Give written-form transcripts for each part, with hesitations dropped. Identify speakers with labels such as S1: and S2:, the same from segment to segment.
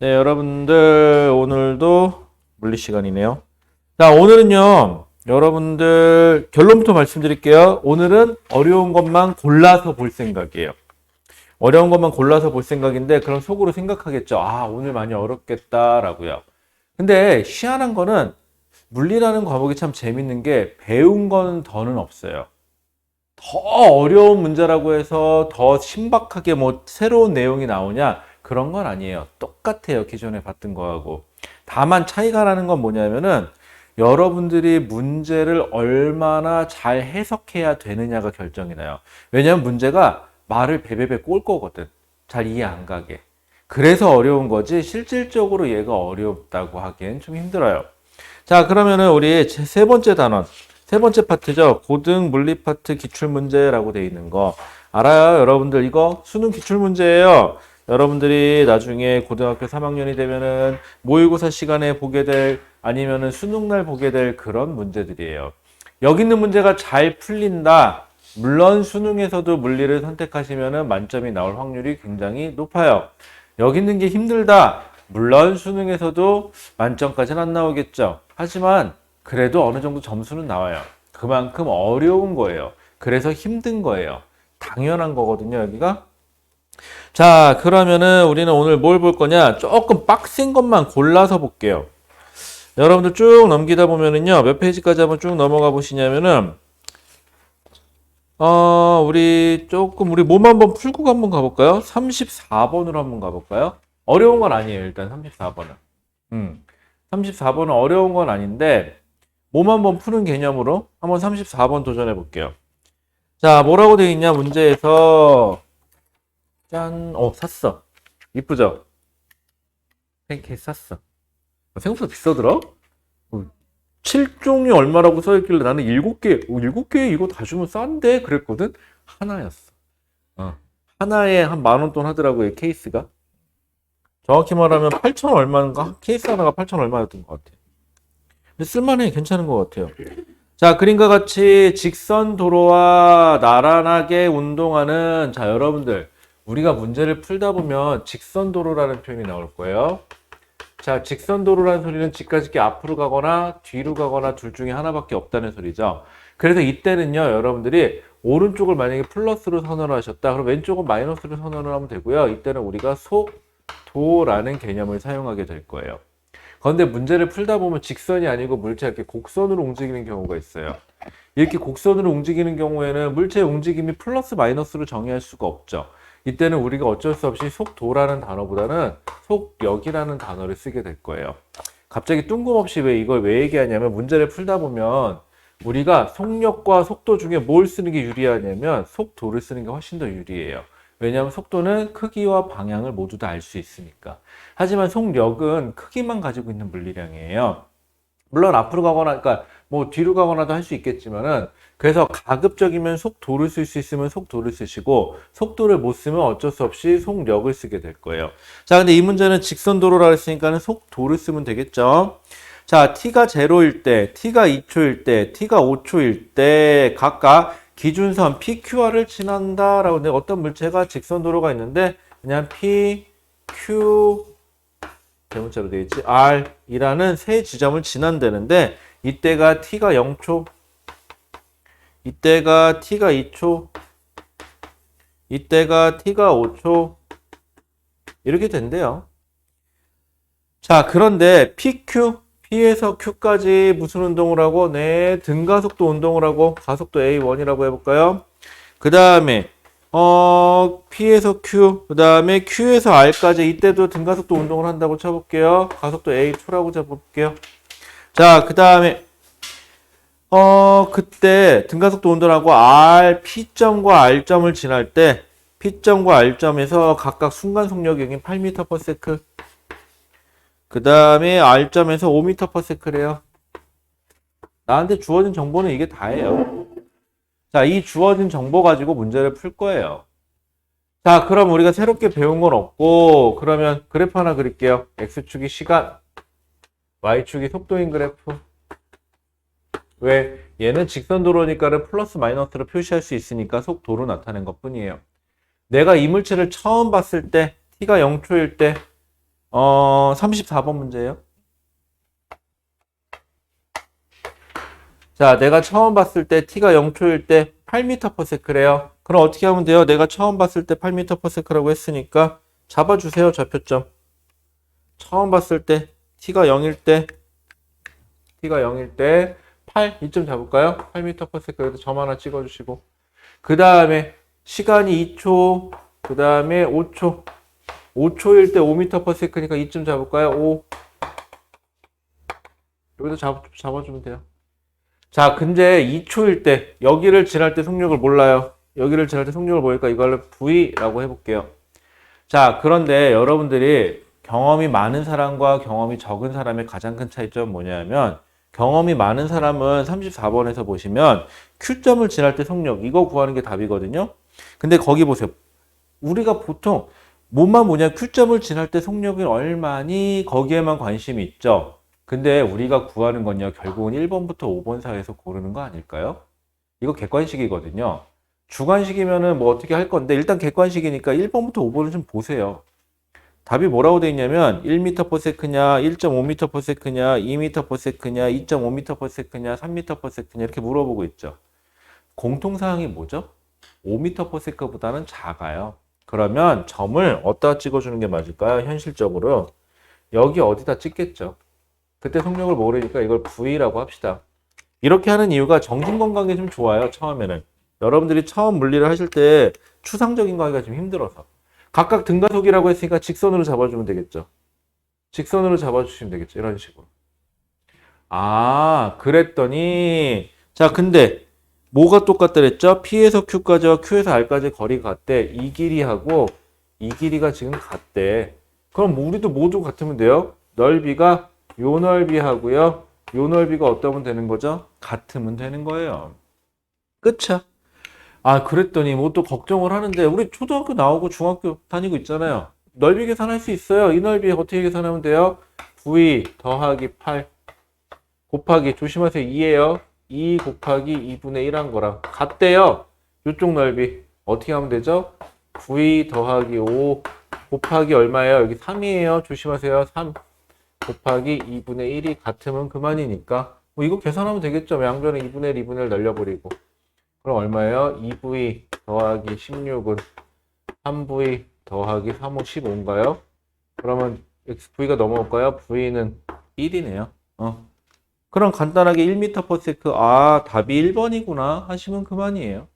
S1: 네, 여러분들 오늘도 물리 시간이네요. 자, 오늘은요. 여러분들 결론부터 말씀드릴게요. 오늘은 어려운 것만 골라서 볼 생각이에요. 어려운 것만 골라서 볼 생각인데 그럼 속으로 생각하겠죠. 아, 오늘 많이 어렵겠다라고요. 근데 희한한 거는 물리라는 과목이 참 재밌는 게 배운 건 더는 없어요. 더 어려운 문제라고 해서 더 신박하게 뭐 새로운 내용이 나오냐? 그런 건 아니에요. 똑같아요. 기존에 봤던 거하고. 다만 차이가 나는 건 뭐냐면은 여러분들이 문제를 얼마나 잘 해석해야 되느냐가 결정이 나요. 왜냐면 문제가 말을 베베베 꼴 거거든. 잘 이해 안 가게. 그래서 어려운 거지 실질적으로 얘가 어렵다고 하기엔 좀 힘들어요. 자, 그러면은 우리 세 번째 단원. 세 번째 파트죠. 고등 물리 파트 기출문제라고 되어 있는 거. 알아요? 여러분들 이거 수능 기출문제예요. 여러분들이 나중에 고등학교 3학년이 되면은 모의고사 시간에 보게 될 아니면은 수능날 보게 될 그런 문제들이에요. 여기 있는 문제가 잘 풀린다. 물론 수능에서도 물리를 선택하시면은 만점이 나올 확률이 굉장히 높아요. 여기 있는 게 힘들다. 물론 수능에서도 만점까지는 안 나오겠죠. 하지만 그래도 어느 정도 점수는 나와요. 그만큼 어려운 거예요. 그래서 힘든 거예요. 당연한 거거든요, 여기가. 자, 그러면은 우리는 오늘 뭘 볼 거냐? 조금 빡센 것만 골라서 볼게요. 여러분들 쭉 넘기다 보면은요, 몇 페이지까지 한번 쭉 넘어가 보시냐면은, 우리 몸 한번 풀고 한번 가볼까요? 34번으로 한번 가볼까요? 어려운 건 아니에요, 일단 34번은. 34번은 어려운 건 아닌데, 몸 한번 푸는 개념으로 한번 34번 도전해 볼게요. 자, 뭐라고 되어 있냐, 문제에서. 짠, 샀어. 이쁘죠? 팬케이크 샀어. 생각보다 비싸더라? 7종이 얼마라고 써있길래 나는 7개 이거 다 주면 싼데? 그랬거든? 하나였어. 하나에 한 10,000원 돈 하더라고요, 케이스가. 정확히 말하면 8,000 얼마인가? 케이스 하나가 8,000 얼마였던 것 같아. 근데 쓸만해, 괜찮은 것 같아요. 자, 그림과 같이 직선 도로와 나란하게 운동하는, 자, 여러분들. 우리가 문제를 풀다 보면 직선 도로라는 표현이 나올 거예요. 자, 직선 도로라는 소리는 집까지 앞으로 가거나 뒤로 가거나 둘 중에 하나밖에 없다는 소리죠. 그래서 이때는요, 여러분들이 오른쪽을 만약에 플러스로 선언을 하셨다. 그럼 왼쪽은 마이너스로 선언을 하면 되고요. 이때는 우리가 속도라는 개념을 사용하게 될 거예요. 그런데 문제를 풀다 보면 직선이 아니고 물체가 이렇게 곡선으로 움직이는 경우가 있어요. 이렇게 곡선으로 움직이는 경우에는 물체의 움직임이 플러스 마이너스로 정의할 수가 없죠. 이때는 우리가 어쩔 수 없이 속도라는 단어보다는 속력이라는 단어를 쓰게 될 거예요. 갑자기 뜬금없이 왜 이걸 왜 얘기하냐면 문제를 풀다 보면 우리가 속력과 속도 중에 뭘 쓰는 게 유리하냐면 속도를 쓰는 게 훨씬 더 유리해요. 왜냐하면 속도는 크기와 방향을 모두 다 알 수 있으니까. 하지만 속력은 크기만 가지고 있는 물리량이에요. 물론 앞으로 가거나, 그러니까 뭐 뒤로 가거나도 할 수 있겠지만은, 그래서 가급적이면 속도를 쓸 수 있으면 속도를 쓰시고, 속도를 못 쓰면 어쩔 수 없이 속력을 쓰게 될 거예요. 자, 근데 이 문제는 직선도로라 했으니까는 속도를 쓰면 되겠죠. 자, t가 0일 때, t가 2초일 때, t가 5초일 때, 각각 기준선 PQR을 지난다라고. 근데 어떤 물체가 직선도로가 있는데, 그냥 P, Q, 대문자로 되어 있지. R이라는 세 지점을 지난다는데 이때가 T가 0초, 이때가 T가 2초, 이때가 T가 5초 이렇게 된대요. 자, 그런데 PQ, P에서 Q까지 무슨 운동을 하고? 네, 등가속도 운동을 하고 가속도 A1이라고 해볼까요? 그 다음에 P에서 Q, 그 다음에 Q에서 R까지 이때도 등가속도 운동을 한다고 쳐볼게요. 가속도 A2라고 잡을게요. 자, 그 다음에 그때 등가속도 운동하고 P점과 R점을 지날 때 P점과 R점에서 각각 순간 속력이 여긴 8m/s, 그 다음에 R점에서 5m/s래요. 나한테 주어진 정보는 이게 다예요. 자, 이 주어진 정보 가지고 문제를 풀 거예요. 자, 그럼 우리가 새롭게 배운 건 없고, 그러면 그래프 하나 그릴게요. X축이 시간, Y축이 속도인 그래프. 왜? 얘는 직선도로니까는 플러스 마이너스로 표시할 수 있으니까 속도로 나타낸 것 뿐이에요. 내가 이 물체를 처음 봤을 때, t가 0초일 때, 34번 문제예요. 자, 내가 처음 봤을 때 t가 0초일 때 8m/s래요. 그럼 어떻게 하면 돼요? 내가 처음 봤을 때 8m/s라고 했으니까 잡아주세요, 좌표점. 처음 봤을 때 t가 0일 때 8, 이점 잡을까요? 8m/s. 그래도 점 하나 찍어주시고. 그 다음에 시간이 2초, 그 다음에 5초. 5초일 때 5m/s니까 2점 잡을까요? 5. 여기도 잡아주면 돼요. 자, 근데 2초일 때, 여기를 지날 때 속력을 몰라요. 여기를 지날 때 속력을 모르니까 이걸 V라고 해볼게요. 자, 그런데 여러분들이 경험이 많은 사람과 경험이 적은 사람의 가장 큰 차이점은 뭐냐면, 경험이 많은 사람은 34번에서 보시면 Q점을 지날 때 속력, 이거 구하는 게 답이거든요. 근데 거기 보세요. 우리가 보통 뭐만 뭐냐, Q점을 지날 때 속력이 얼마니, 거기에만 관심이 있죠. 근데 우리가 구하는 건요, 결국은 1번부터 5번 사이에서 고르는 거 아닐까요? 이거 객관식이거든요. 주관식이면은 뭐 어떻게 할 건데, 일단 객관식이니까 1번부터 5번을 좀 보세요. 답이 뭐라고 돼 있냐면 1m/s냐, 1.5m/s냐, 2m/s냐, 2.5m/s냐, 3m/s냐 이렇게 물어보고 있죠. 공통사항이 뭐죠? 5m/s보다는 작아요. 그러면 점을 어디다 찍어주는 게 맞을까요? 현실적으로 여기 어디다 찍겠죠. 그때 속력을 모르니까 이걸 V라고 합시다. 이렇게 하는 이유가 정신건강에 좀 좋아요. 처음에는 여러분들이 처음 물리를 하실 때 추상적인 거 하기가 좀 힘들어서 각각 등가속이라고 했으니까 직선으로 잡아주면 되겠죠. 직선으로 잡아주시면 되겠죠. 이런 식으로. 아, 그랬더니 자, 근데 뭐가 똑같다 그랬죠? P에서 Q까지와 Q에서 R까지 거리가 같대. 이 길이하고 이 길이가 지금 같대. 그럼 우리도 모두 같으면 돼요. 넓이가 요 넓이하고요. 요 넓이가 어떠면 되는 거죠? 같으면 되는 거예요. 끝이야. 아, 그랬더니 뭐 또 걱정을 하는데 우리 초등학교 나오고 중학교 다니고 있잖아요. 넓이 계산할 수 있어요. 이 넓이 어떻게 계산하면 돼요? V 더하기 8 곱하기 조심하세요. 2예요. 2 곱하기 2분의 1 한 거랑 같대요. 이쪽 넓이 어떻게 하면 되죠? V 더하기 5 곱하기 얼마예요? 여기 3이에요. 조심하세요. 3 곱하기 2분의 1이 같으면 그만이니까 뭐 이거 계산하면 되겠죠. 양변에 2분의 1, 2분의 1 날려버리고 그럼 얼마예요? 2V 더하기 16은 3V 더하기 3은 15인가요? 그러면 XV가 넘어올까요? V는 1이네요. 그럼 간단하게 1m/s, 아, 답이 1번이구나 하시면 그만이에요.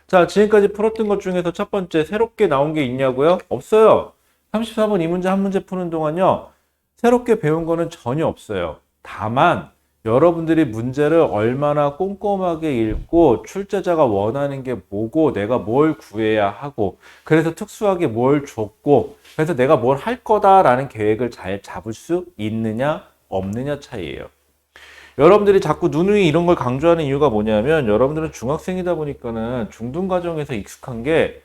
S1: 자, 지금까지 풀었던 것 중에서 첫 번째, 새롭게 나온 게 있냐고요? 없어요. 34번 이 문제 한 문제 푸는 동안요, 새롭게 배운 거는 전혀 없어요. 다만, 여러분들이 문제를 얼마나 꼼꼼하게 읽고 출제자가 원하는 게 뭐고 내가 뭘 구해야 하고 그래서 특수하게 뭘 줬고 그래서 내가 뭘 할 거다라는 계획을 잘 잡을 수 있느냐 없느냐 차이예요. 여러분들이 자꾸 누누이 이런 걸 강조하는 이유가 뭐냐면 여러분들은 중학생이다 보니까는 중등과정에서 익숙한 게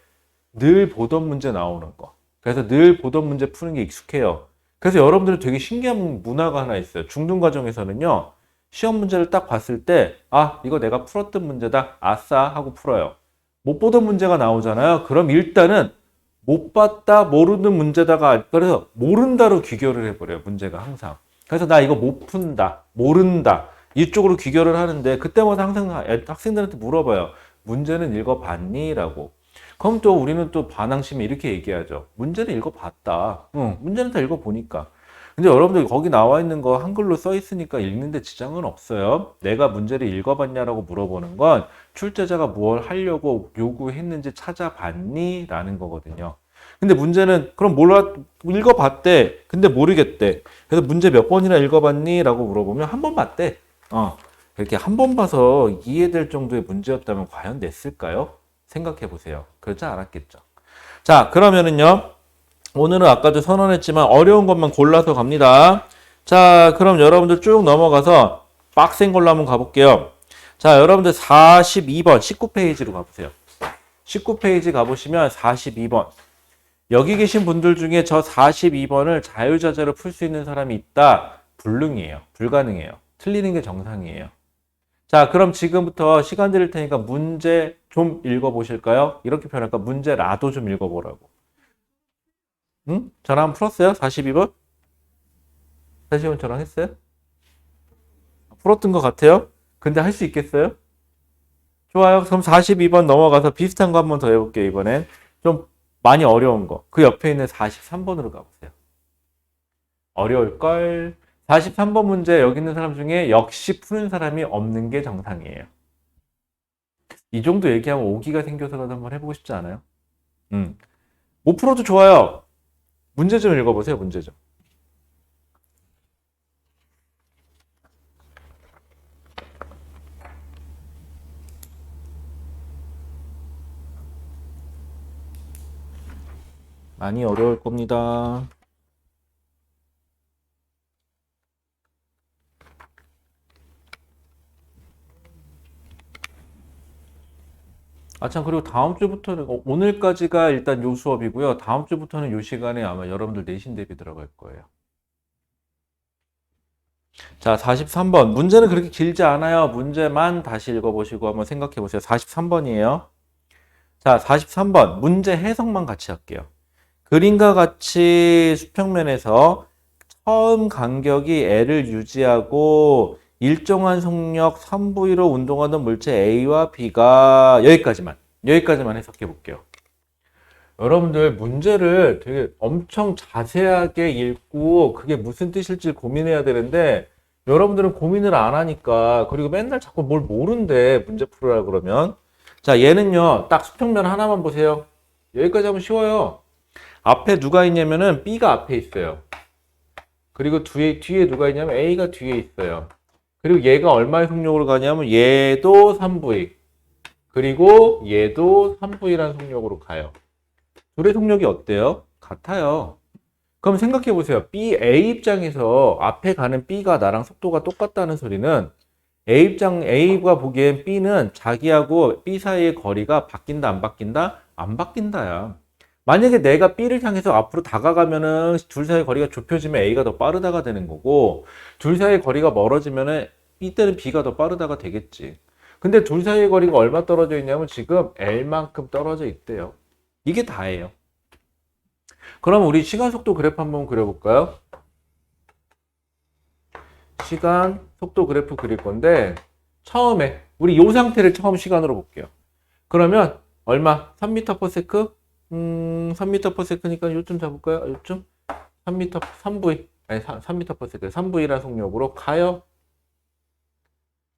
S1: 늘 보던 문제 나오는 거. 그래서 늘 보던 문제 푸는 게 익숙해요. 그래서 여러분들은 되게 신기한 문화가 하나 있어요. 중등과정에서는요. 시험 문제를 딱 봤을 때 아, 이거 내가 풀었던 문제다. 아싸 하고 풀어요. 못 보던 문제가 나오잖아요. 그럼 일단은 못 봤다, 모르는 문제다가 그래서 모른다로 귀결을 해버려요. 문제가 항상. 그래서 나 이거 못 푼다, 모른다 이쪽으로 귀결을 하는데 그때마다 항상 학생들한테 물어봐요. 문제는 읽어봤니? 라고. 그럼 또 우리는 또 반항심에 이렇게 얘기하죠. 문제는 읽어봤다. 응, 문제는 다 읽어보니까. 근데 여러분들 거기 나와 있는 거 한글로 써 있으니까 읽는데 지장은 없어요. 내가 문제를 읽어봤냐라고 물어보는 건 출제자가 뭘 하려고 요구했는지 찾아봤니? 라는 거거든요. 근데 문제는 그럼 읽어봤대. 근데 모르겠대. 그래서 문제 몇 번이나 읽어봤니? 라고 물어보면 한 번 봤대. 이렇게 한 번 봐서 이해될 정도의 문제였다면 과연 냈을까요? 생각해 보세요. 그렇지 않았겠죠. 자, 그러면은요. 오늘은 아까도 선언했지만 어려운 것만 골라서 갑니다. 자, 그럼 여러분들 쭉 넘어가서 빡센 걸로 한번 가볼게요. 자, 여러분들 42번 19페이지로 가보세요. 19페이지 가보시면 42번. 여기 계신 분들 중에 저 42번을 자유자재로 풀 수 있는 사람이 있다. 불능이에요. 불가능해요. 틀리는 게 정상이에요. 자, 그럼 지금부터 시간 드릴 테니까 문제 좀 읽어보실까요? 이렇게 표현할까? 문제라도 좀 읽어보라고. 응? 저랑 풀었어요? 42번? 42번 저랑 했어요? 풀었던 것 같아요? 근데 할 수 있겠어요? 좋아요. 그럼 42번 넘어가서 비슷한 거 한번 더 해볼게요, 이번엔. 좀 많이 어려운 거. 그 옆에 있는 43번으로 가보세요. 어려울걸? 43번 문제 여기 있는 사람 중에 역시 푸는 사람이 없는 게 정상이에요. 이 정도 얘기하면 오기가 생겨서라도 한번 해보고 싶지 않아요? 못 풀어도 좋아요. 문제 좀 읽어보세요, 문제 좀. 많이 어려울 겁니다. 아, 참, 그리고 다음 주부터는, 오늘까지가 일단 요 수업이고요. 다음 주부터는 요 시간에 아마 여러분들 내신 대비 들어갈 거예요. 자, 43번. 문제는 그렇게 길지 않아요. 문제만 다시 읽어보시고 한번 생각해 보세요. 43번이에요. 자, 43번. 문제 해석만 같이 할게요. 그림과 같이 수평면에서 처음 간격이 L을 유지하고 일정한 속력 3V로 운동하는 물체 A와 B가 여기까지만 해석해 볼게요. 여러분들 문제를 되게 엄청 자세하게 읽고 그게 무슨 뜻일지 고민해야 되는데 여러분들은 고민을 안 하니까 그리고 맨날 자꾸 뭘 모른대 문제 풀으라 그러면 자 얘는요 딱 수평면 하나만 보세요. 여기까지 하면 쉬워요. 앞에 누가 있냐면은 B가 앞에 있어요. 그리고 뒤에 누가 있냐면 A가 뒤에 있어요. 그리고 얘가 얼마의 속력으로 가냐면 얘도 3V 그리고 얘도 3V라는 속력으로 가요. 둘의 속력이 어때요? 같아요. 그럼 생각해 보세요. A 입장에서 앞에 가는 B가 나랑 속도가 똑같다는 소리는 A가 보기엔 B는 자기하고 B 사이의 거리가 바뀐다, 안 바뀐다? 안 바뀐다야. 만약에 내가 B를 향해서 앞으로 다가가면은 둘 사이의 거리가 좁혀지면 A가 더 빠르다가 되는 거고, 둘 사이의 거리가 멀어지면은 B 때는 B가 더 빠르다가 되겠지. 근데 둘 사이의 거리가 얼마 떨어져 있냐면 지금 L만큼 떨어져 있대요. 이게 다예요. 그럼 우리 시간 속도 그래프 한번 그려볼까요? 시간 속도 그래프 그릴 건데 처음에 우리 이 상태를 처음 시간으로 볼게요. 그러면 얼마? 3m/s? 3m/s니까 요쯤 잡을까요? 요쯤 3m 3v 아니 3m/s 3v라는 속력으로 가요.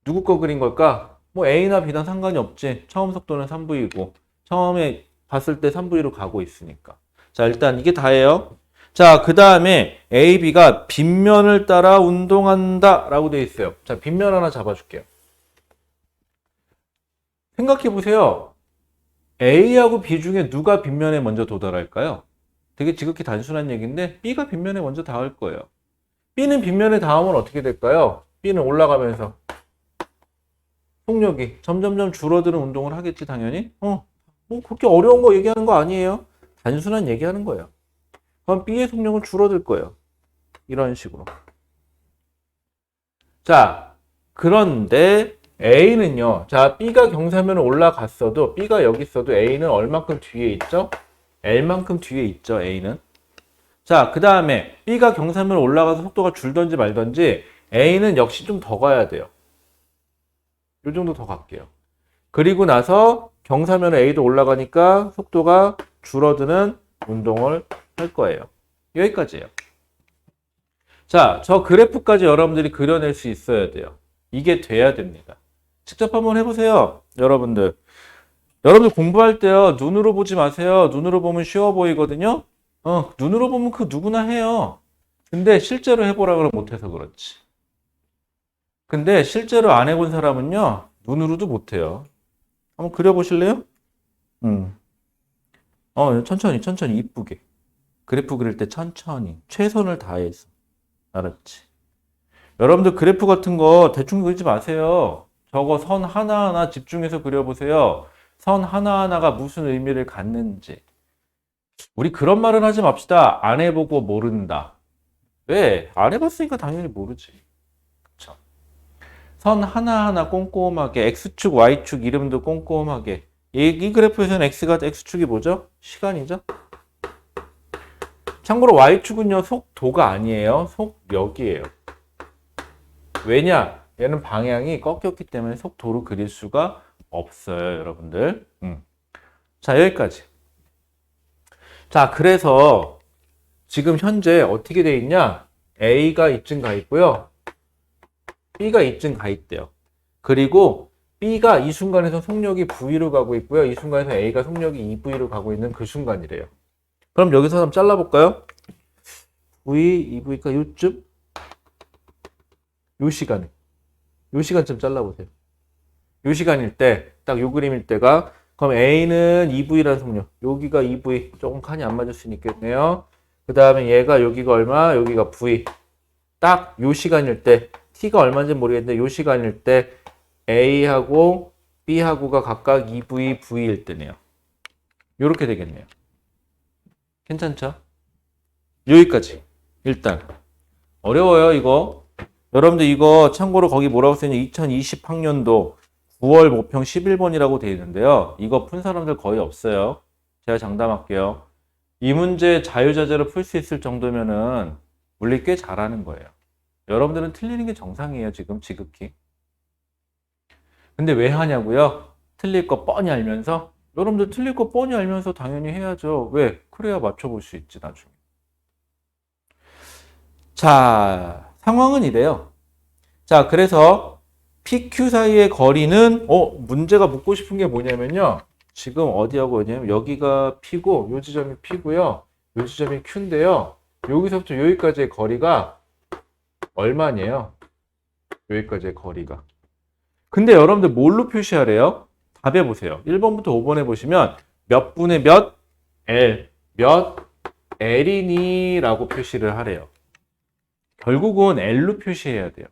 S1: 누구 거 그린 걸까? 뭐 A나 B나 상관이 없지. 처음 속도는 3v이고 처음에 봤을 때 3v로 가고 있으니까. 자, 일단 이게 다예요. 자, 그 다음에 A, B가 빗면을 따라 운동한다 라고 되어 있어요. 자, 빗면 하나 잡아줄게요. 생각해 보세요. A하고 B 중에 누가 빗면에 먼저 도달할까요? 되게 지극히 단순한 얘기인데 B가 빗면에 먼저 닿을 거예요. B는 빗면에 닿으면 어떻게 될까요? B는 올라가면서 속력이 점점점 줄어드는 운동을 하겠지 당연히. 뭐 그렇게 어려운 거 얘기하는 거 아니에요. 단순한 얘기하는 거예요. 그럼 B의 속력은 줄어들 거예요. 이런 식으로. 자, 그런데 A는요. 자, B가 경사면을 올라갔어도 B가 여기 있어도 A는 얼만큼 뒤에 있죠? L만큼 뒤에 있죠, A는. 자, 그 다음에 B가 경사면을 올라가서 속도가 줄던지 말던지 A는 역시 좀 더 가야 돼요. 이 정도 더 갈게요. 그리고 나서 경사면에 A도 올라가니까 속도가 줄어드는 운동을 할 거예요. 여기까지예요. 자, 저 그래프까지 여러분들이 그려낼 수 있어야 돼요. 이게 돼야 됩니다. 직접 한번 해보세요. 여러분들 공부할 때요. 눈으로 보지 마세요. 눈으로 보면 쉬워 보이거든요. 눈으로 보면 그 누구나 해요. 근데 실제로 해보라 그러면 못해서 그렇지. 근데 실제로 안 해본 사람은요. 눈으로도 못해요. 한번 그려보실래요? 천천히 이쁘게. 그래프 그릴 때 천천히 최선을 다해서. 알았지? 여러분들 그래프 같은 거 대충 그리지 마세요. 저거 선 하나하나 집중해서 그려보세요. 선 하나하나가 무슨 의미를 갖는지. 우리 그런 말은 하지 맙시다. 안 해보고 모른다. 왜? 안 해봤으니까 당연히 모르지. 그쵸? 선 하나하나 꼼꼼하게 X축, Y축 이름도 꼼꼼하게. 이 그래프에서는 X축이 뭐죠? 시간이죠? 참고로 y축은요, 속도가 아니에요. 속력이에요. 왜냐? 얘는 방향이 꺾였기 때문에 속도로 그릴 수가 없어요, 여러분들. 자, 여기까지. 자, 그래서 지금 현재 어떻게 돼 있냐? A가 이쯤 가 있고요. B가 이쯤 가 있대요. 그리고 B가 이 순간에서 속력이 V로 가고 있고요. 이 순간에서 A가 속력이 2V로 가고 있는 그 순간이래요. 그럼 여기서 한번 잘라볼까요? V, 2V가 요쯤? 요 시간에. 요 시간쯤 잘라보세요. 요 시간일 때, 딱 요 그림일 때가, 그럼 A는 2V라는 속력. 여기가 2V. 조금 칸이 안 맞을 수 있겠네요. 그 다음에 얘가 여기가 얼마? 여기가 V. 딱 요 시간일 때, T가 얼마인지 모르겠는데, 요 시간일 때, A하고 B하고가 각각 2V, V일 때네요. 요렇게 되겠네요. 괜찮죠? 여기까지. 일단. 어려워요, 이거. 여러분들 이거 참고로 거기 뭐라고 써있냐? 2020학년도 9월 모평 11번이라고 되어 있는데요. 이거 푼 사람들 거의 없어요. 제가 장담할게요. 이 문제 자유자재로 풀 수 있을 정도면은 물리 꽤 잘하는 거예요. 여러분들은 틀리는 게 정상이에요, 지금 지극히. 근데 왜 하냐고요? 틀릴 거 뻔히 알면서? 여러분들 틀릴 거 뻔히 알면서 당연히 해야죠. 왜? 그래야 맞춰볼 수 있지, 나중에. 자, 상황은 이래요. 자, 그래서 PQ 사이의 거리는, 문제가 묻고 싶은 게 뭐냐면요. 지금 어디하고 어디냐면, 여기가 P고, 요 지점이 P고요. 요 지점이 Q인데요. 여기서부터 여기까지의 거리가 얼마냐요? 여기까지의 거리가. 근데 여러분들 뭘로 표시하래요? 답해 보세요. 1번부터 5번에 보시면 몇 분의 몇 L, 몇 L이니? 라고 표시를 하래요. 결국은 L로 표시해야 돼요.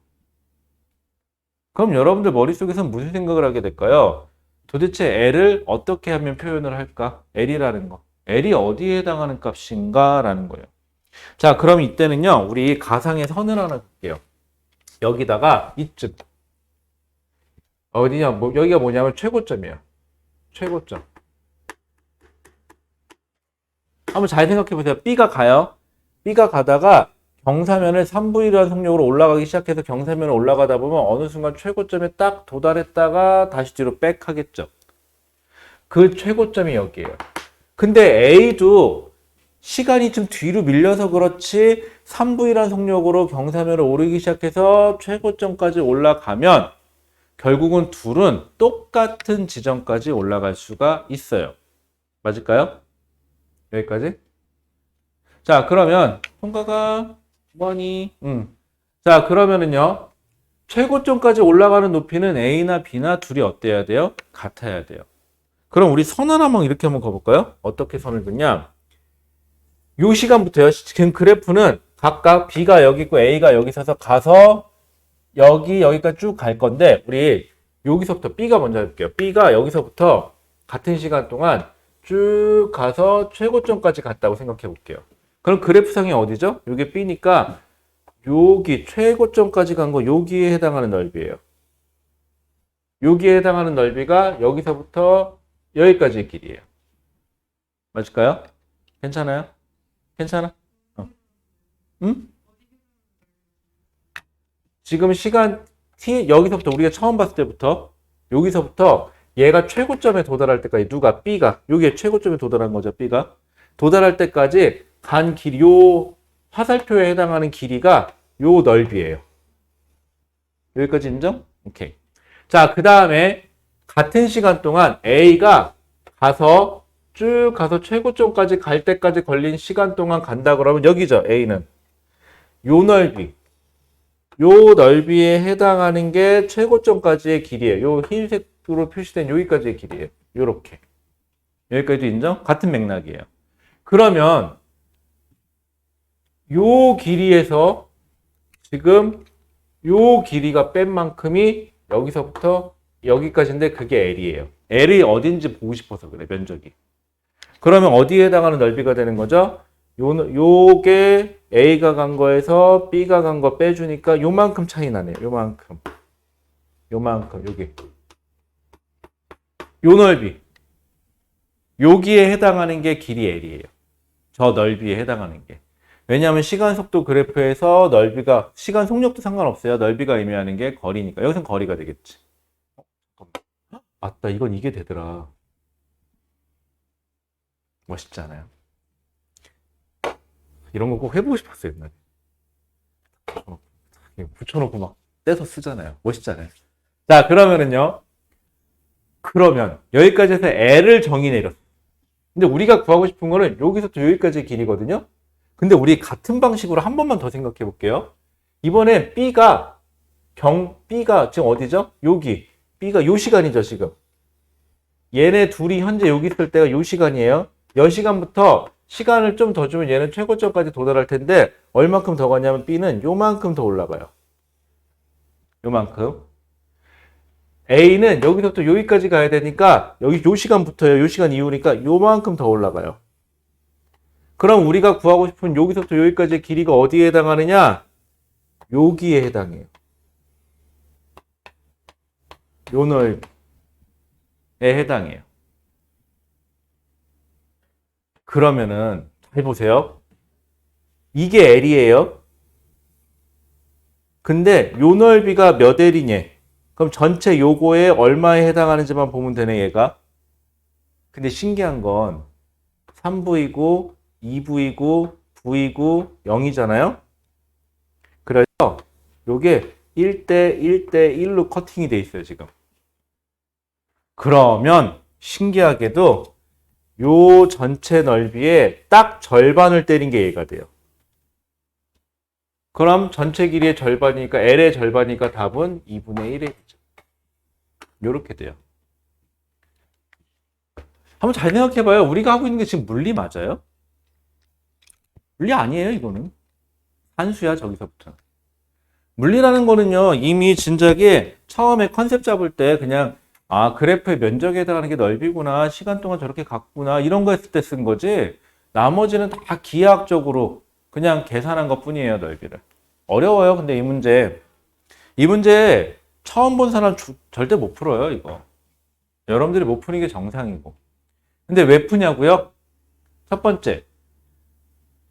S1: 그럼 여러분들 머릿속에서 무슨 생각을 하게 될까요? 도대체 L을 어떻게 하면 표현을 할까? L이라는 거. L이 어디에 해당하는 값인가? 라는 거예요. 자, 그럼 이때는요, 우리 가상의 선을 하나 볼게요. 여기다가 이쯤. 어디냐, 여기가 뭐냐면 최고점이에요. 최고점. 한번 잘 생각해 보세요. B가 가요. B가 가다가 경사면을 3V라는 속력으로 올라가기 시작해서 경사면을 올라가다 보면 어느 순간 최고점에 딱 도달했다가 다시 뒤로 백 하겠죠. 그 최고점이 여기예요. 근데 A도 시간이 좀 뒤로 밀려서 그렇지 3V라는 속력으로 경사면을 오르기 시작해서 최고점까지 올라가면 결국은 둘은 똑같은 지점까지 올라갈 수가 있어요. 맞을까요? 여기까지? 자, 그러면 통과가 9번이 자, 그러면은요. 최고점까지 올라가는 높이는 A나 B나 둘이 어때야 돼요? 같아야 돼요. 그럼 우리 선을 한번 이렇게 한번 그어볼까요? 어떻게 선을 그냐? 요 시간부터요. 지금 그래프는 각각 B가 여기 있고 A가 여기 있어서 가서 여기까지 쭉 갈 건데 우리 여기서부터 B가 먼저 해볼게요. B가 여기서부터 같은 시간 동안 쭉 가서 최고점까지 갔다고 생각해 볼게요. 그럼 그래프상이 어디죠? 이게 B니까 여기 최고점까지 간 거 여기에 해당하는 넓이에요. 여기에 해당하는 넓이가 여기서부터 여기까지의 길이에요. 맞을까요? 괜찮아요? 괜찮아? 응? 지금 시간 t 여기서부터 우리가 처음 봤을 때부터 여기서부터 얘가 최고점에 도달할 때까지 누가 B가 여기에 최고점에 도달한 거죠. B가 도달할 때까지 간 길이 요 화살표에 해당하는 길이가 요 넓이에요. 여기까지 인정? 오케이. 자, 그 다음에 같은 시간 동안 A가 가서 쭉 가서 최고점까지 갈 때까지 걸린 시간 동안 간다 그러면 여기죠. A는 요 넓이 요 넓이에 해당하는 게 최고점까지의 길이에요. 요 흰색으로 표시된 여기까지의 길이에요. 요렇게. 여기까지도 인정? 같은 맥락이에요. 그러면 요 길이에서 지금 요 길이가 뺀 만큼이 여기서부터 여기까지인데 그게 L이에요. L이 어딘지 보고 싶어서 그래, 면적이. 그러면 어디에 해당하는 넓이가 되는 거죠? 요게 A가 간 거에서 B가 간 거 빼주니까 요만큼 차이 나네요. 요만큼. 여기. 요 넓이. 여기에 해당하는 게 길이 L이에요. 저 넓이에 해당하는 게. 왜냐하면 시간 속도 그래프에서 넓이가, 시간 속력도 상관없어요. 넓이가 의미하는 게 거리니까. 여기서는 거리가 되겠지. 맞다. 이건 이게 되더라. 멋있지 않아요? 이런 거 꼭 해보고 싶었어요, 옛날에. 붙여놓고 막 떼서 쓰잖아요. 멋있잖아요. 자, 그러면은요. 그러면 여기까지 해서 L을 정의 내렸어. 근데 우리가 구하고 싶은 거는 여기서부터 여기까지의 길이거든요. 근데 우리 같은 방식으로 한 번만 더 생각해 볼게요. 이번에 B가 지금 어디죠? 여기. B가 요 시간이죠, 지금. 얘네 둘이 현재 여기 있을 때가 요 시간이에요. 요 시간부터 시간을 좀 더 주면 얘는 최고점까지 도달할 텐데 얼만큼 더 가냐면 B는 요만큼 더 올라가요. 요만큼. A는 여기서부터 여기까지 가야 되니까 여기 요 시간부터요. 요 시간 이후니까 요만큼 더 올라가요. 그럼 우리가 구하고 싶은 여기서부터 여기까지의 길이가 어디에 해당하느냐? 여기에 해당해요. 요 넓이에 해당해요. 그러면은 잘 보세요. 이게 L이에요. 근데 요 넓이가 몇 L이냐? 그럼 전체 요거에 얼마에 해당하는지만 보면 되네, 얘가. 근데 신기한 건 3V고 2V고 V고 0이잖아요. 그래서 요게 1대 1대 1로 커팅이 돼 있어요, 지금. 그러면 신기하게도 요 전체 넓이의 딱 절반을 때린 게 얘가 돼요. 그럼 전체 길이의 절반이니까 L의 절반이니까 답은 2분의 1이 되죠. 요렇게 돼요. 한번 잘 생각해봐요. 우리가 하고 있는 게 지금 물리 맞아요? 물리 아니에요, 이거는. 산수야, 저기서부터. 물리라는 거는요, 이미 진작에 처음에 컨셉 잡을 때 그냥 그래프의 면적에 해당하는 게 넓이구나, 시간 동안 저렇게 갔구나, 이런 거 했을 때 쓴 거지. 나머지는 다 기하학적으로 그냥 계산한 것 뿐이에요, 넓이를. 어려워요, 근데 이 문제. 이 문제 처음 본 사람 절대 못 풀어요, 이거. 여러분들이 못 푸는 게 정상이고. 근데 왜 푸냐고요? 첫 번째,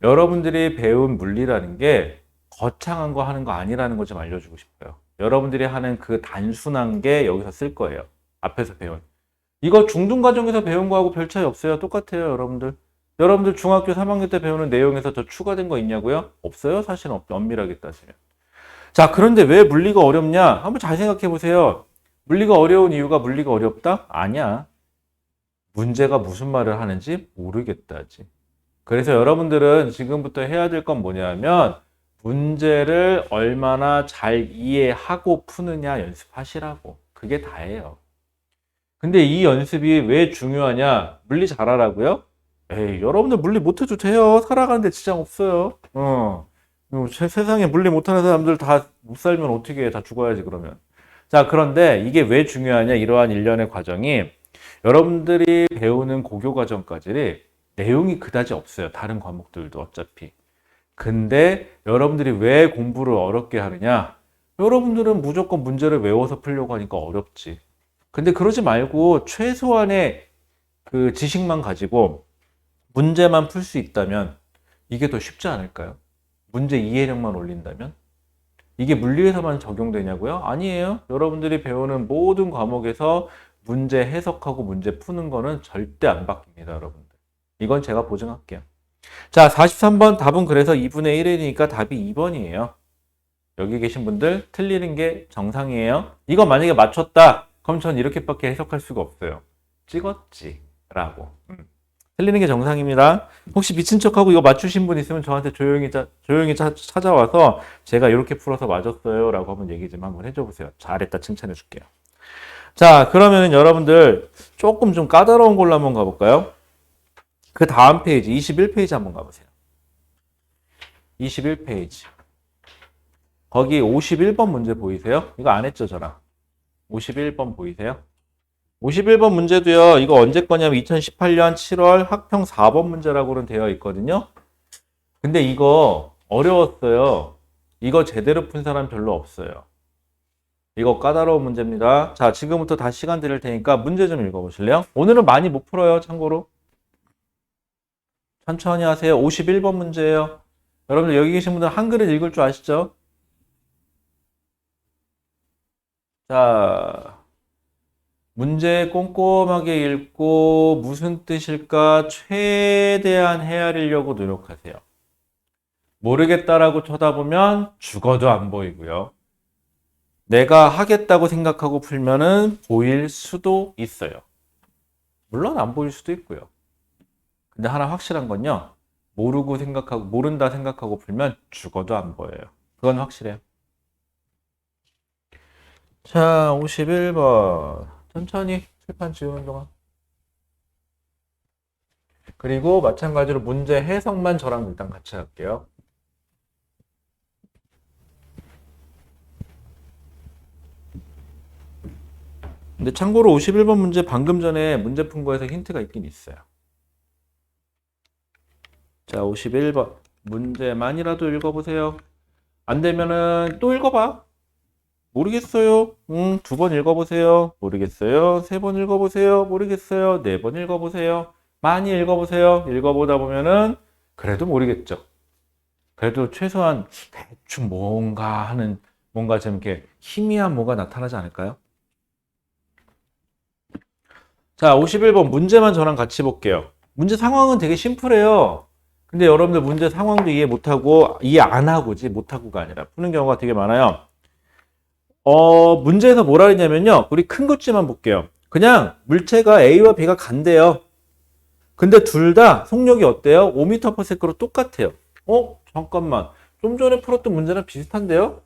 S1: 여러분들이 배운 물리라는 게 거창한 거 하는 거 아니라는 거 좀 알려주고 싶어요. 여러분들이 하는 그 단순한 게 여기서 쓸 거예요. 앞에서 배운. 이거 중등과정에서 배운 거하고 별 차이 없어요. 똑같아요, 여러분들. 여러분들 중학교 3학년 때 배우는 내용에서 더 추가된 거 있냐고요? 없어요, 사실은. 엄밀하게 따지면. 자, 그런데 왜 물리가 어렵냐? 한번 잘 생각해 보세요. 물리가 어려운 이유가 물리가 어렵다? 아니야. 문제가 무슨 말을 하는지 모르겠다지. 그래서 여러분들은 지금부터 해야 될 건 뭐냐면 문제를 얼마나 잘 이해하고 푸느냐 연습하시라고. 그게 다예요. 근데 이 연습이 왜 중요하냐? 물리 잘하라고요? 에이, 여러분들 물리 못해도 돼요. 살아가는데 지장 없어요. 세상에 물리 못하는 사람들 다 못 살면 어떻게 해? 다 죽어야지, 그러면. 자, 그런데 이게 왜 중요하냐? 이러한 일련의 과정이 여러분들이 배우는 고교 과정까지 내용이 그다지 없어요. 다른 과목들도 어차피. 근데 여러분들이 왜 공부를 어렵게 하느냐? 여러분들은 무조건 문제를 외워서 풀려고 하니까 어렵지. 근데 그러지 말고 최소한의 그 지식만 가지고 문제만 풀 수 있다면 이게 더 쉽지 않을까요? 문제 이해력만 올린다면? 이게 물리에서만 적용되냐고요? 아니에요. 여러분들이 배우는 모든 과목에서 문제 해석하고 문제 푸는 거는 절대 안 바뀝니다, 여러분들. 이건 제가 보증할게요. 자, 43번 답은 그래서 2분의 1이니까 답이 2번이에요. 여기 계신 분들 틀리는 게 정상이에요. 이거 만약에 맞췄다, 그럼 전 이렇게밖에 해석할 수가 없어요. 찍었지 라고. 틀리는 게 정상입니다. 혹시 미친 척하고 이거 맞추신 분 있으면 저한테 조용히 찾아와서 제가 이렇게 풀어서 맞았어요 라고 한번 얘기 좀 한번 해줘 보세요. 잘했다 칭찬해 줄게요. 자, 그러면은 여러분들 조금 좀 까다로운 걸로 한번 가볼까요? 그 다음 페이지 21페이지 한번 가보세요. 21페이지 거기 51번 문제 보이세요? 이거 안 했죠, 저랑? 51번 보이세요? 51번 문제도요. 이거 언제 거냐면 2018년 7월 학평 4번 문제라고는 되어 있거든요. 근데 이거 어려웠어요. 이거 제대로 푼 사람 별로 없어요. 이거 까다로운 문제입니다. 자, 지금부터 다시 시간 드릴 테니까 문제 좀 읽어보실래요? 오늘은 많이 못 풀어요, 참고로. 천천히 하세요. 51번 문제예요. 여러분들 여기 계신 분들 한글을 읽을 줄 아시죠? 자, 문제 꼼꼼하게 읽고 무슨 뜻일까 최대한 헤아리려고 노력하세요. 모르겠다라고 쳐다보면 죽어도 안 보이고요. 내가 하겠다고 생각하고 풀면은 보일 수도 있어요. 물론 안 보일 수도 있고요. 근데 하나 확실한 건요. 모른다 생각하고 풀면 죽어도 안 보여요. 그건 확실해요. 자, 51번. 천천히 칠판 지우는 동안. 그리고 마찬가지로 문제 해석만 저랑 일단 같이 할게요. 근데 참고로 51번 문제 방금 전에 문제 푼 거에서 힌트가 있긴 있어요. 자, 51번. 문제만이라도 읽어보세요. 안 되면은 또 읽어봐. 모르겠어요. 2번 읽어보세요. 모르겠어요. 3번 읽어보세요. 모르겠어요. 4번 읽어보세요. 많이 읽어보세요. 읽어보다 보면은 그래도 모르겠죠. 그래도 최소한 대충 뭔가 좀 이렇게 희미한 뭐가 나타나지 않을까요? 자, 51번 문제만 저랑 같이 볼게요. 문제 상황은 되게 심플해요. 근데 여러분들 문제 상황도 이해 안 하고지 못하고가 아니라 푸는 경우가 되게 많아요. 문제에서 뭐라 했냐면요. 우리 큰 것지만 볼게요. 그냥 물체가 A와 B가 간대요. 근데 둘 다 속력이 어때요? 5m/s로 똑같아요. 잠깐만. 좀 전에 풀었던 문제랑 비슷한데요?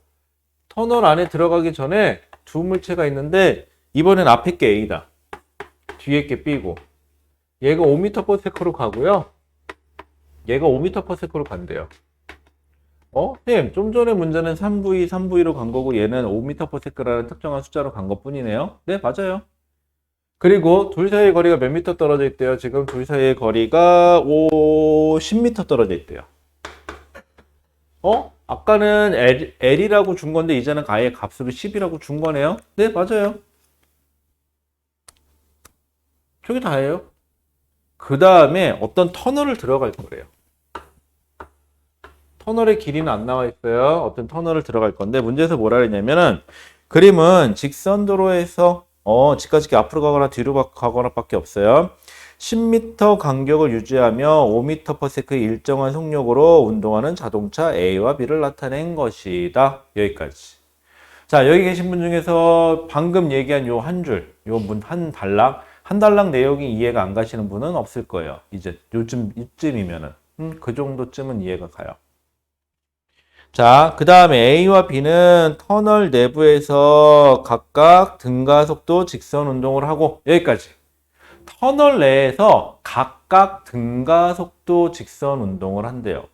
S1: 터널 안에 들어가기 전에 두 물체가 있는데 이번엔 앞에 게 A다. 뒤에 게 B고. 얘가 5m/s로 가고요. 얘가 5m/s로 간대요. 선생님, 좀 전에 문제는 3V, 3V로 간 거고 얘는 5m/s라는 특정한 숫자로 간 것 뿐이네요. 네, 맞아요. 그리고 둘 사이의 거리가 몇 미터 떨어져 있대요? 지금 둘 사이의 거리가 10m 떨어져 있대요. 아까는 L이라고 준 건데 이제는 아예 값으로 10이라고 준 거네요. 네, 맞아요. 저게 다예요. 그 다음에 어떤 터널을 들어갈 거래요. 터널의 길이는 안 나와 있어요. 어떤 터널을 들어갈 건데 문제에서 뭐라 그랬냐면은 그림은 직선 도로에서 집까지 앞으로 가거나 뒤로 가거나 밖에 없어요. 10m 간격을 유지하며 5m/s의 일정한 속력으로 운동하는 자동차 A와 B를 나타낸 것이다. 여기까지. 자, 여기 계신 분 중에서 방금 얘기한 요 한 줄, 요 한 달락 내용이 이해가 안 가시는 분은 없을 거예요. 이제 이쯤이면은 그 정도쯤은 이해가 가요. 자, 그 다음에 A와 B는 터널 내부에서 각각 등가속도 직선 운동을 하고 여기까지. 터널 내에서 각각 등가속도 직선 운동을 한대요.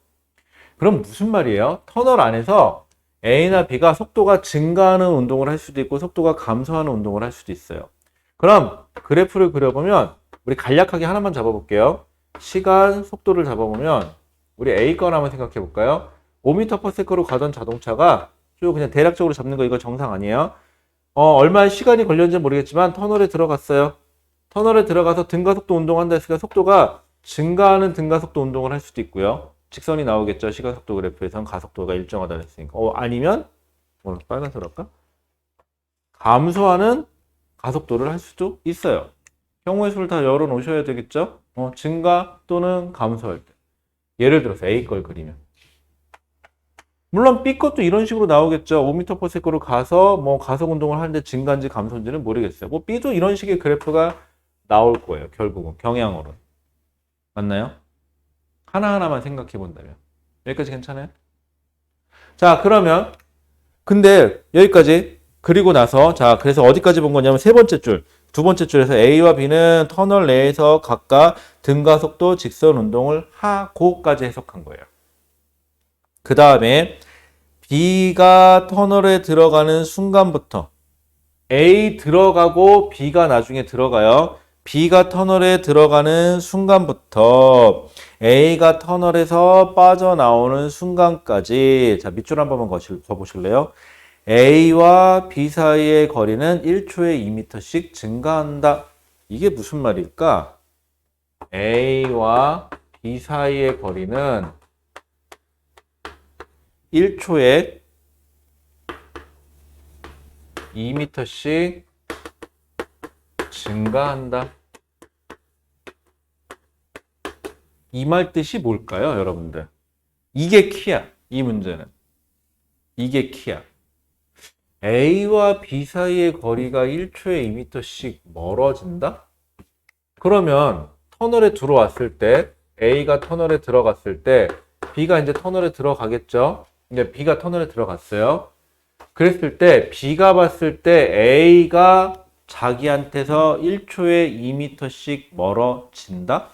S1: 그럼 무슨 말이에요? 터널 안에서 A나 B가 속도가 증가하는 운동을 할 수도 있고 속도가 감소하는 운동을 할 수도 있어요. 그럼 그래프를 그려보면 우리 간략하게 하나만 잡아볼게요. 시간, 속도를 잡아보면 우리 A 건 한번 생각해 볼까요? 5m/s로 가던 자동차가 쭉 그냥 대략적으로 잡는 거 이거 정상 아니에요? 얼마의 시간이 걸렸는지 모르겠지만 터널에 들어갔어요. 터널에 들어가서 등가속도 운동한다 했으니까 속도가 증가하는 등가속도 운동을 할 수도 있고요. 직선이 나오겠죠. 시간속도 그래프에선 가속도가 일정하다 했으니까. 아니면 빨간색 할까? 감소하는 가속도를 할 수도 있어요. 경우의 수를 다 열어 놓으셔야 되겠죠. 증가 또는 감소할 때. 예를 들어서 A 걸 그리면. 물론 B 것도 이런 식으로 나오겠죠. 5m/s로 가서 가속 운동을 하는데 증가인지 감소인지는 모르겠어요. B도 이런 식의 그래프가 나올 거예요. 결국은 경향으로. 맞나요? 하나하나만 생각해 본다면. 여기까지 괜찮아요? 자, 그러면 근데 여기까지 그리고 나서 자, 그래서 어디까지 본 거냐면 세 번째 줄. 두 번째 줄에서 A와 B는 터널 내에서 각각 등가속도 직선 운동을 하고까지 해석한 거예요. 그 다음에 B가 터널에 들어가는 순간부터 A 들어가고 B가 나중에 들어가요. B가 터널에 들어가는 순간부터 A가 터널에서 빠져나오는 순간까지 자, 밑줄 한 번만 거보실래요? A와 B 사이의 거리는 1초에 2m씩 증가한다. 이게 무슨 말일까? A와 B 사이의 거리는 1초에 2m씩 증가한다. 이 말 뜻이 뭘까요, 여러분들? 이게 키야, 이 문제는. 이게 키야. A와 B 사이의 거리가 1초에 2m씩 멀어진다? 그러면 터널에 들어왔을 때, A가 터널에 들어갔을 때, B가 이제 터널에 들어가겠죠? 이제 B가 터널에 들어갔어요. 그랬을 때, B가 봤을 때 A가 자기한테서 1초에 2m씩 멀어진다?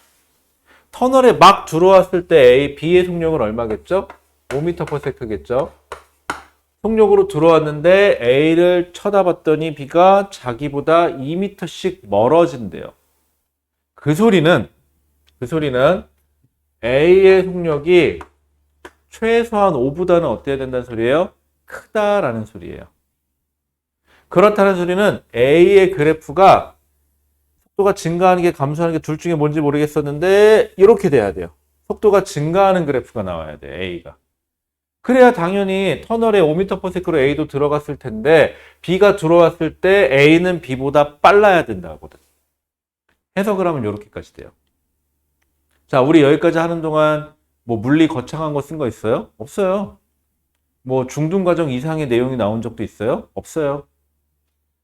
S1: 터널에 막 들어왔을 때 B의 속력은 얼마겠죠? 5m/s겠죠? 속력으로 들어왔는데 A를 쳐다봤더니 B가 자기보다 2m씩 멀어진대요. 그 소리는 A의 속력이 최소한 5보다는 어때야 된다는 소리예요? 크다라는 소리예요. 그렇다는 소리는 A의 그래프가 속도가 증가하는 게 감소하는 게 둘 중에 뭔지 모르겠었는데 이렇게 돼야 돼요. 속도가 증가하는 그래프가 나와야 돼, A가. 그래야 당연히 터널에 5m/s로 A도 들어갔을 텐데 B가 들어왔을 때 A는 B보다 빨라야 된다거든. 해석을 하면 이렇게까지 돼요. 자, 우리 여기까지 하는 동안 뭐 물리 거창한 거 쓴 거 있어요? 없어요. 뭐 중등과정 이상의 내용이 나온 적도 있어요? 없어요.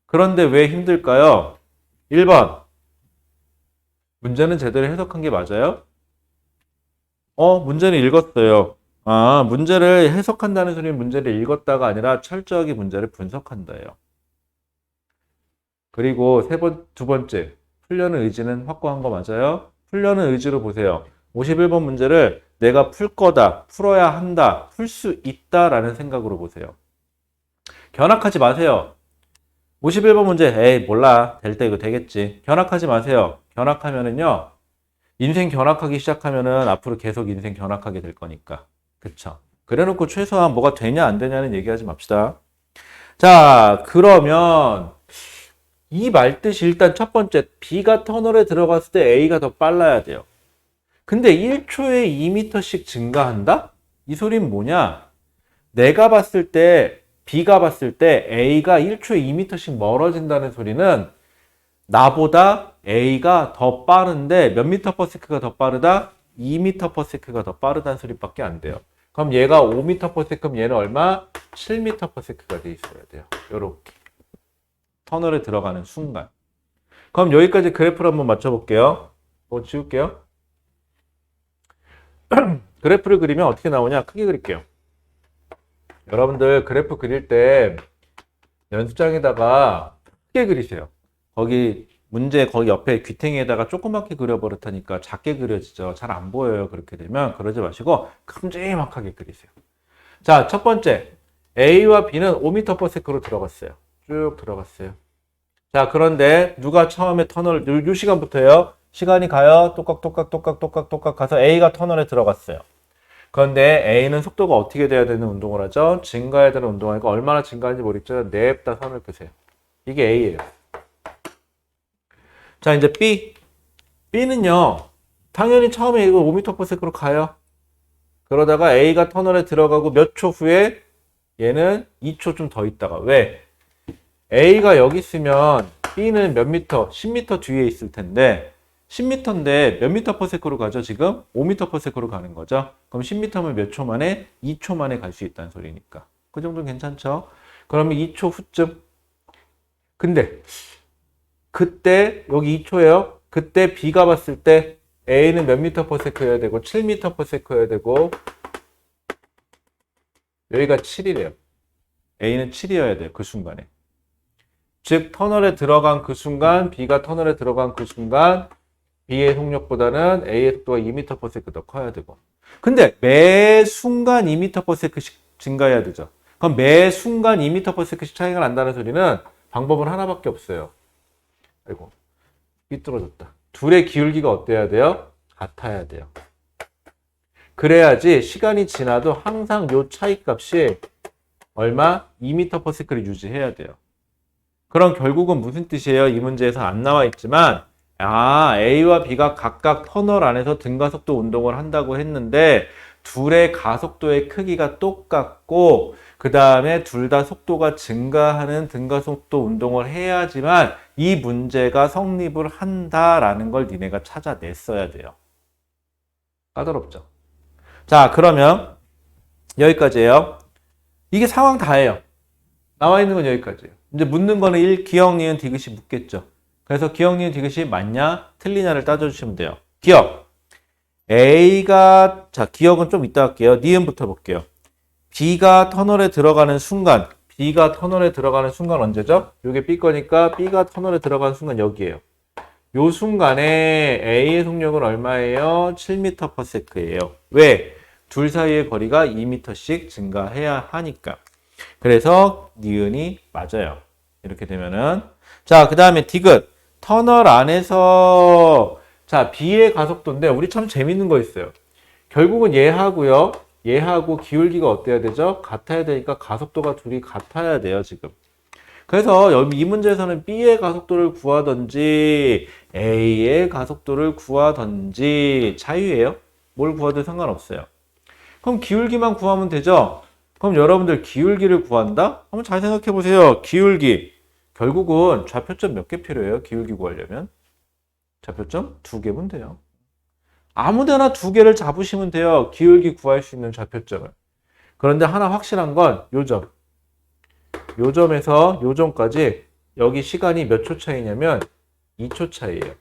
S1: 그런데 왜 힘들까요? 1번. 문제는 제대로 해석한 게 맞아요? 문제는 읽었어요. 아, 문제를 해석한다는 소리는 문제를 읽었다가 아니라 철저하게 문제를 분석한다예요. 그리고 두 번째. 풀려는 의지는 확고한 거 맞아요? 풀려는 의지로 보세요. 51번 문제를 내가 풀 거다, 풀어야 한다, 풀 수 있다라는 생각으로 보세요. 견학하지 마세요. 51번 문제, 에이 몰라, 될 때 이거 되겠지. 견학하지 마세요. 견학하면은요, 인생 견학하기 시작하면은 앞으로 계속 인생 견학하게 될 거니까. 그쵸? 그래 놓고 최소한 뭐가 되냐 안 되냐는 얘기하지 맙시다. 자, 그러면 이 말뜻이 일단 첫 번째, B가 터널에 들어갔을 때 A가 더 빨라야 돼요. 근데 1초에 2m씩 증가한다? 이 소리는 뭐냐? 내가 봤을 때, B가 봤을 때 A가 1초에 2m씩 멀어진다는 소리는 나보다 A가 더 빠른데 몇 m/s가 더 빠르다? 2m/s가 더 빠르다는 소리밖에 안 돼요. 그럼 얘가 5m/s면 얘는 얼마? 7m/s가 돼 있어야 돼요. 요렇게. 터널에 들어가는 순간. 그럼 여기까지 그래프를 한번 맞춰볼게요. 지울게요. 그래프를 그리면 어떻게 나오냐? 크게 그릴게요. 여러분들 그래프 그릴 때 연습장에다가 크게 그리세요. 거기 문제 거기 옆에 귀탱이에다가 조그맣게 그려버렸다니까 작게 그려지죠. 잘 안 보여요. 그렇게 되면 그러지 마시고 큼지막하게 그리세요. 자, 첫 번째 A와 B는 5m/s로 들어갔어요. 쭉 들어갔어요. 자, 그런데 누가 처음에 터널 요 시간부터요. 시간이 가요. 똑깍 가서 A가 터널에 들어갔어요. 그런데 A는 속도가 어떻게 돼야 되는 운동을 하죠? 증가해야 되는 운동하니까 얼마나 증가하는지 모르겠죠? 냅다 선을 끄세요. 이게 A예요. 자, 이제 B. B는요. 당연히 처음에 이거 5m/s로 가요. 그러다가 A가 터널에 들어가고 몇 초 후에 얘는 2초 좀 더 있다가 왜? A가 여기 있으면 B는 몇 미터? 10m 뒤에 있을 텐데 10m인데 몇 m/s로 가죠? 지금 5m/s로 가는 거죠. 그럼 10m면 몇 초 만에? 2초 만에 갈 수 있다는 소리니까. 그 정도는 괜찮죠? 그러면 2초 후쯤. 근데 그때 여기 2초예요. 그때 B가 봤을 때 A는 몇 m/s여야 되고 7m/s여야 되고 여기가 7이래요. A는 7이어야 돼요. 그 순간에. 즉 터널에 들어간 그 순간 B가 터널에 들어간 그 순간 B의 속력보다는 A의 속도가 2m/s 더 커야 되고. 근데 매 순간 2m/s씩 증가해야 되죠. 그럼 매 순간 2m/s씩 차이가 난다는 소리는 방법은 하나밖에 없어요. 아이고, 삐뚤어졌다. 둘의 기울기가 어때야 돼요? 같아야 돼요. 그래야지 시간이 지나도 항상 요 차이 값이 얼마? 2m/s를 유지해야 돼요. 그럼 결국은 무슨 뜻이에요? 이 문제에서 안 나와 있지만 A와 B가 각각 터널 안에서 등가속도 운동을 한다고 했는데 둘의 가속도의 크기가 똑같고 그 다음에 둘 다 속도가 증가하는 등가속도 운동을 해야지만 이 문제가 성립을 한다라는 걸 니네가 찾아냈어야 돼요. 까다롭죠? 자, 그러면 여기까지예요. 이게 상황 다예요. 나와 있는 건 여기까지예요. 이제 묻는 거는 1, 기억, 니은, 디귿이 묻겠죠. 그래서 기억, 니은, 디귿이 맞냐, 틀리냐를 따져주시면 돼요. 기억. A가, 자, 기억은 좀 이따 할게요. 니은부터 볼게요. B가 터널에 들어가는 순간, B가 터널에 들어가는 순간 언제죠? 이게 B 거니까 B가 터널에 들어가는 순간 여기에요. 요 순간에 A의 속력은 얼마예요? 7m/s예요. 왜? 둘 사이의 거리가 2m씩 증가해야 하니까. 그래서 니은이 맞아요. 이렇게 되면은. 자, 그 다음에 디귿. 터널 안에서, 자, B의 가속도인데, 우리 참 재밌는 거 있어요. 결국은 얘하고요. 얘하고 기울기가 어때야 되죠? 같아야 되니까 가속도가 둘이 같아야 돼요, 지금. 그래서 이 문제에서는 B의 가속도를 구하든지 A의 가속도를 구하든지 자유예요. 뭘 구하든 상관없어요. 그럼 기울기만 구하면 되죠? 그럼 여러분들 기울기를 구한다? 한번 잘 생각해 보세요. 기울기. 결국은 좌표점 몇 개 필요해요? 기울기 구하려면? 좌표점 2개면 돼요. 아무데나 2개를 잡으시면 돼요. 기울기 구할 수 있는 좌표점을. 그런데 하나 확실한 건 요 점. 요 점에서 요 점까지 여기 시간이 몇 초 차이냐면 2초 차이예요.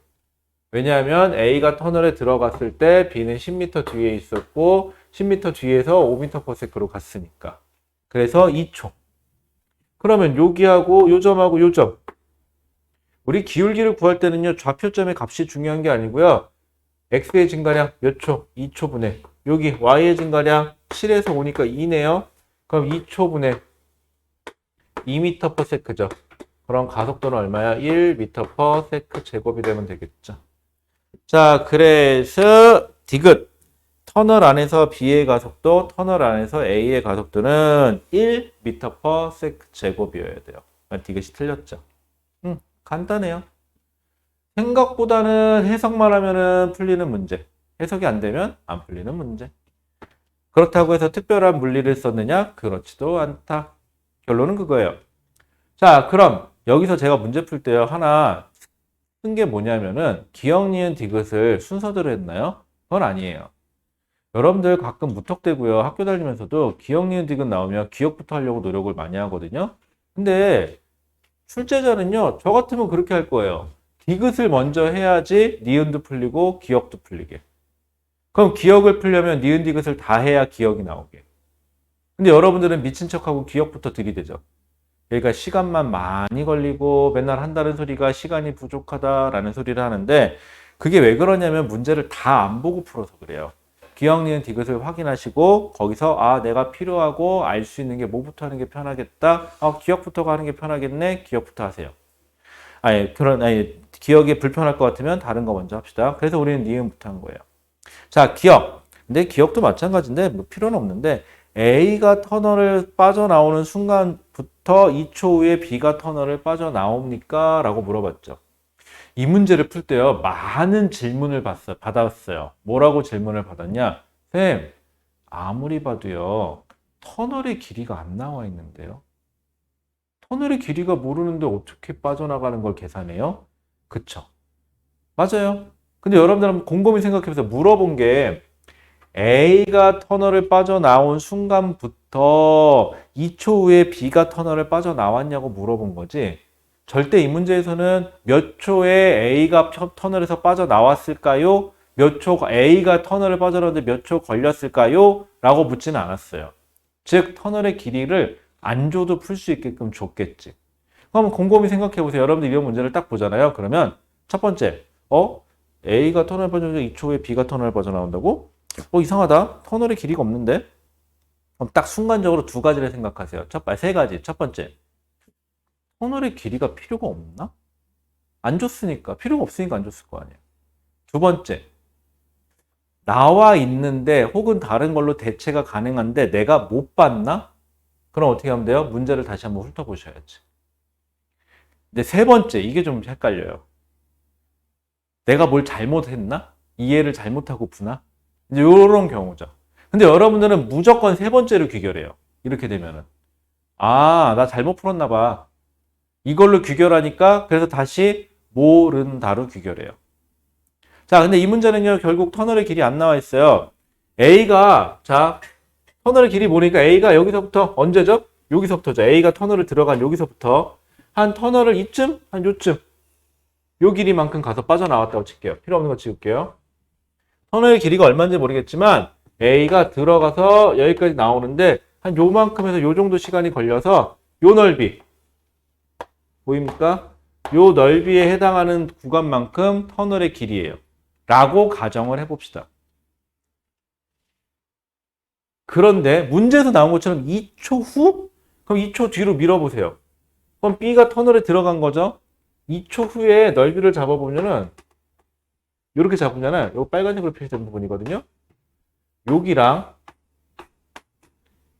S1: 왜냐하면 A가 터널에 들어갔을 때 B는 10m 뒤에 있었고 10m 뒤에서 5m/s로 갔으니까. 그래서 2초. 그러면 여기하고 요 점하고 요 점. 우리 기울기를 구할 때는요. 좌표점의 값이 중요한 게 아니고요. X의 증가량 몇 초? 2초분의. 여기 Y의 증가량 7에서 5니까 2네요. 그럼 2초분의 2m/s죠. 그럼 가속도는 얼마야? 1m/s 제곱이 되면 되겠죠. 자, 그래서 디귿. 터널 안에서 B의 가속도, 터널 안에서 A의 가속도는 1m/s 제곱이어야 돼요. 디귿이 틀렸죠. 간단해요. 생각보다는 해석만 하면은 풀리는 문제. 해석이 안 되면 안 풀리는 문제. 그렇다고 해서 특별한 물리를 썼느냐? 그렇지도 않다. 결론은 그거예요. 자, 그럼 여기서 제가 문제 풀 때요. 하나 쓴 게 뭐냐면은 기억, 니은, 디귿을 순서대로 했나요? 그건 아니에요. 여러분들 가끔 무턱대고요. 학교 다니면서도 기억, 니은, 디귿 나오면 기억부터 하려고 노력을 많이 하거든요. 근데 출제자는요. 저 같으면 그렇게 할 거예요. 디귿을 먼저 해야지 니은도 풀리고 기억도 풀리게. 그럼 기억을 풀려면 니은, 디귿을 다 해야 기억이 나오게. 근데 여러분들은 미친 척하고 기억부터 들이대죠. 그러니까 시간만 많이 걸리고 맨날 한다는 소리가 시간이 부족하다라는 소리를 하는데 그게 왜 그러냐면 문제를 다 안 보고 풀어서 그래요. 기억, 니은, 디귿을 확인하시고 거기서 아 내가 필요하고 알 수 있는 게 뭐부터 하는 게 편하겠다. 기억부터 하는 게 편하겠네. 기억부터 하세요. 기억이 불편할 것 같으면 다른 거 먼저 합시다. 그래서 우리는 니은부터 한 거예요. 자, 기억. 근데 기억도 마찬가지인데 뭐 필요는 없는데 A가 터널을 빠져나오는 순간부터 2초 후에 B가 터널을 빠져나옵니까? 라고 물어봤죠. 이 문제를 풀 때요. 많은 질문을 받았어요. 뭐라고 질문을 받았냐? 쌤, 아무리 봐도요. 터널의 길이가 안 나와 있는데요. 터널의 길이가 모르는데 어떻게 빠져나가는 걸 계산해요? 그쵸? 맞아요. 근데 여러분들 한번 곰곰이 생각해보세요. 물어본 게 A가 터널을 빠져나온 순간부터 2초 후에 B가 터널을 빠져나왔냐고 물어본 거지. 절대 이 문제에서는 몇 초에 A가 터널에서 빠져나왔을까요? 몇 초 A가 터널을 빠져나왔는데 몇 초 걸렸을까요? 라고 묻지는 않았어요. 즉 터널의 길이를 안 줘도 풀 수 있게끔 줬겠지. 그럼 곰곰이 생각해 보세요. 여러분들 이런 문제를 딱 보잖아요. 그러면 첫 번째, A가 터널을 빠져나오는데 2초 후에 B가 터널을 빠져나온다고? 이상하다. 터널의 길이가 없는데? 그럼 딱 순간적으로 두 가지를 생각하세요. 세 가지. 첫 번째, 터널의 길이가 필요가 없나? 안 줬으니까. 필요가 없으니까 안 줬을 거 아니에요. 두 번째, 나와 있는데 혹은 다른 걸로 대체가 가능한데 내가 못 봤나? 그럼 어떻게 하면 돼요? 문제를 다시 한번 훑어보셔야지. 근데 세 번째, 이게 좀 헷갈려요. 내가 뭘 잘못했나? 이해를 잘못하고 푸나? 이제 이런 경우죠. 근데 여러분들은 무조건 세 번째로 귀결해요. 이렇게 되면은. 아, 나 잘못 풀었나 봐. 이걸로 귀결하니까 그래서 다시 모른다로 귀결해요. 자, 근데 이 문제는요, 결국 터널의 길이 안 나와 있어요. A가, 자, 터널의 길이 뭐니까 A가 여기서부터 언제죠? 여기서부터죠. A가 터널을 들어간 여기서부터 한 터널을 이쯤? 한 요쯤. 요 길이만큼 가서 빠져나왔다고 칠게요. 필요 없는 거 지울게요. 터널의 길이가 얼마인지 모르겠지만 A가 들어가서 여기까지 나오는데 한 요만큼에서 요 정도 시간이 걸려서 요 넓이 보입니까? 요 넓이에 해당하는 구간만큼 터널의 길이에요. 라고 가정을 해봅시다. 그런데 문제에서 나온 것처럼 2초 후? 그럼 2초 뒤로 밀어보세요. 그럼 B가 터널에 들어간 거죠? 2초 후에 넓이를 잡아보면은 이렇게 잡으면은 요 빨간색으로 표시된 부분이거든요. 여기랑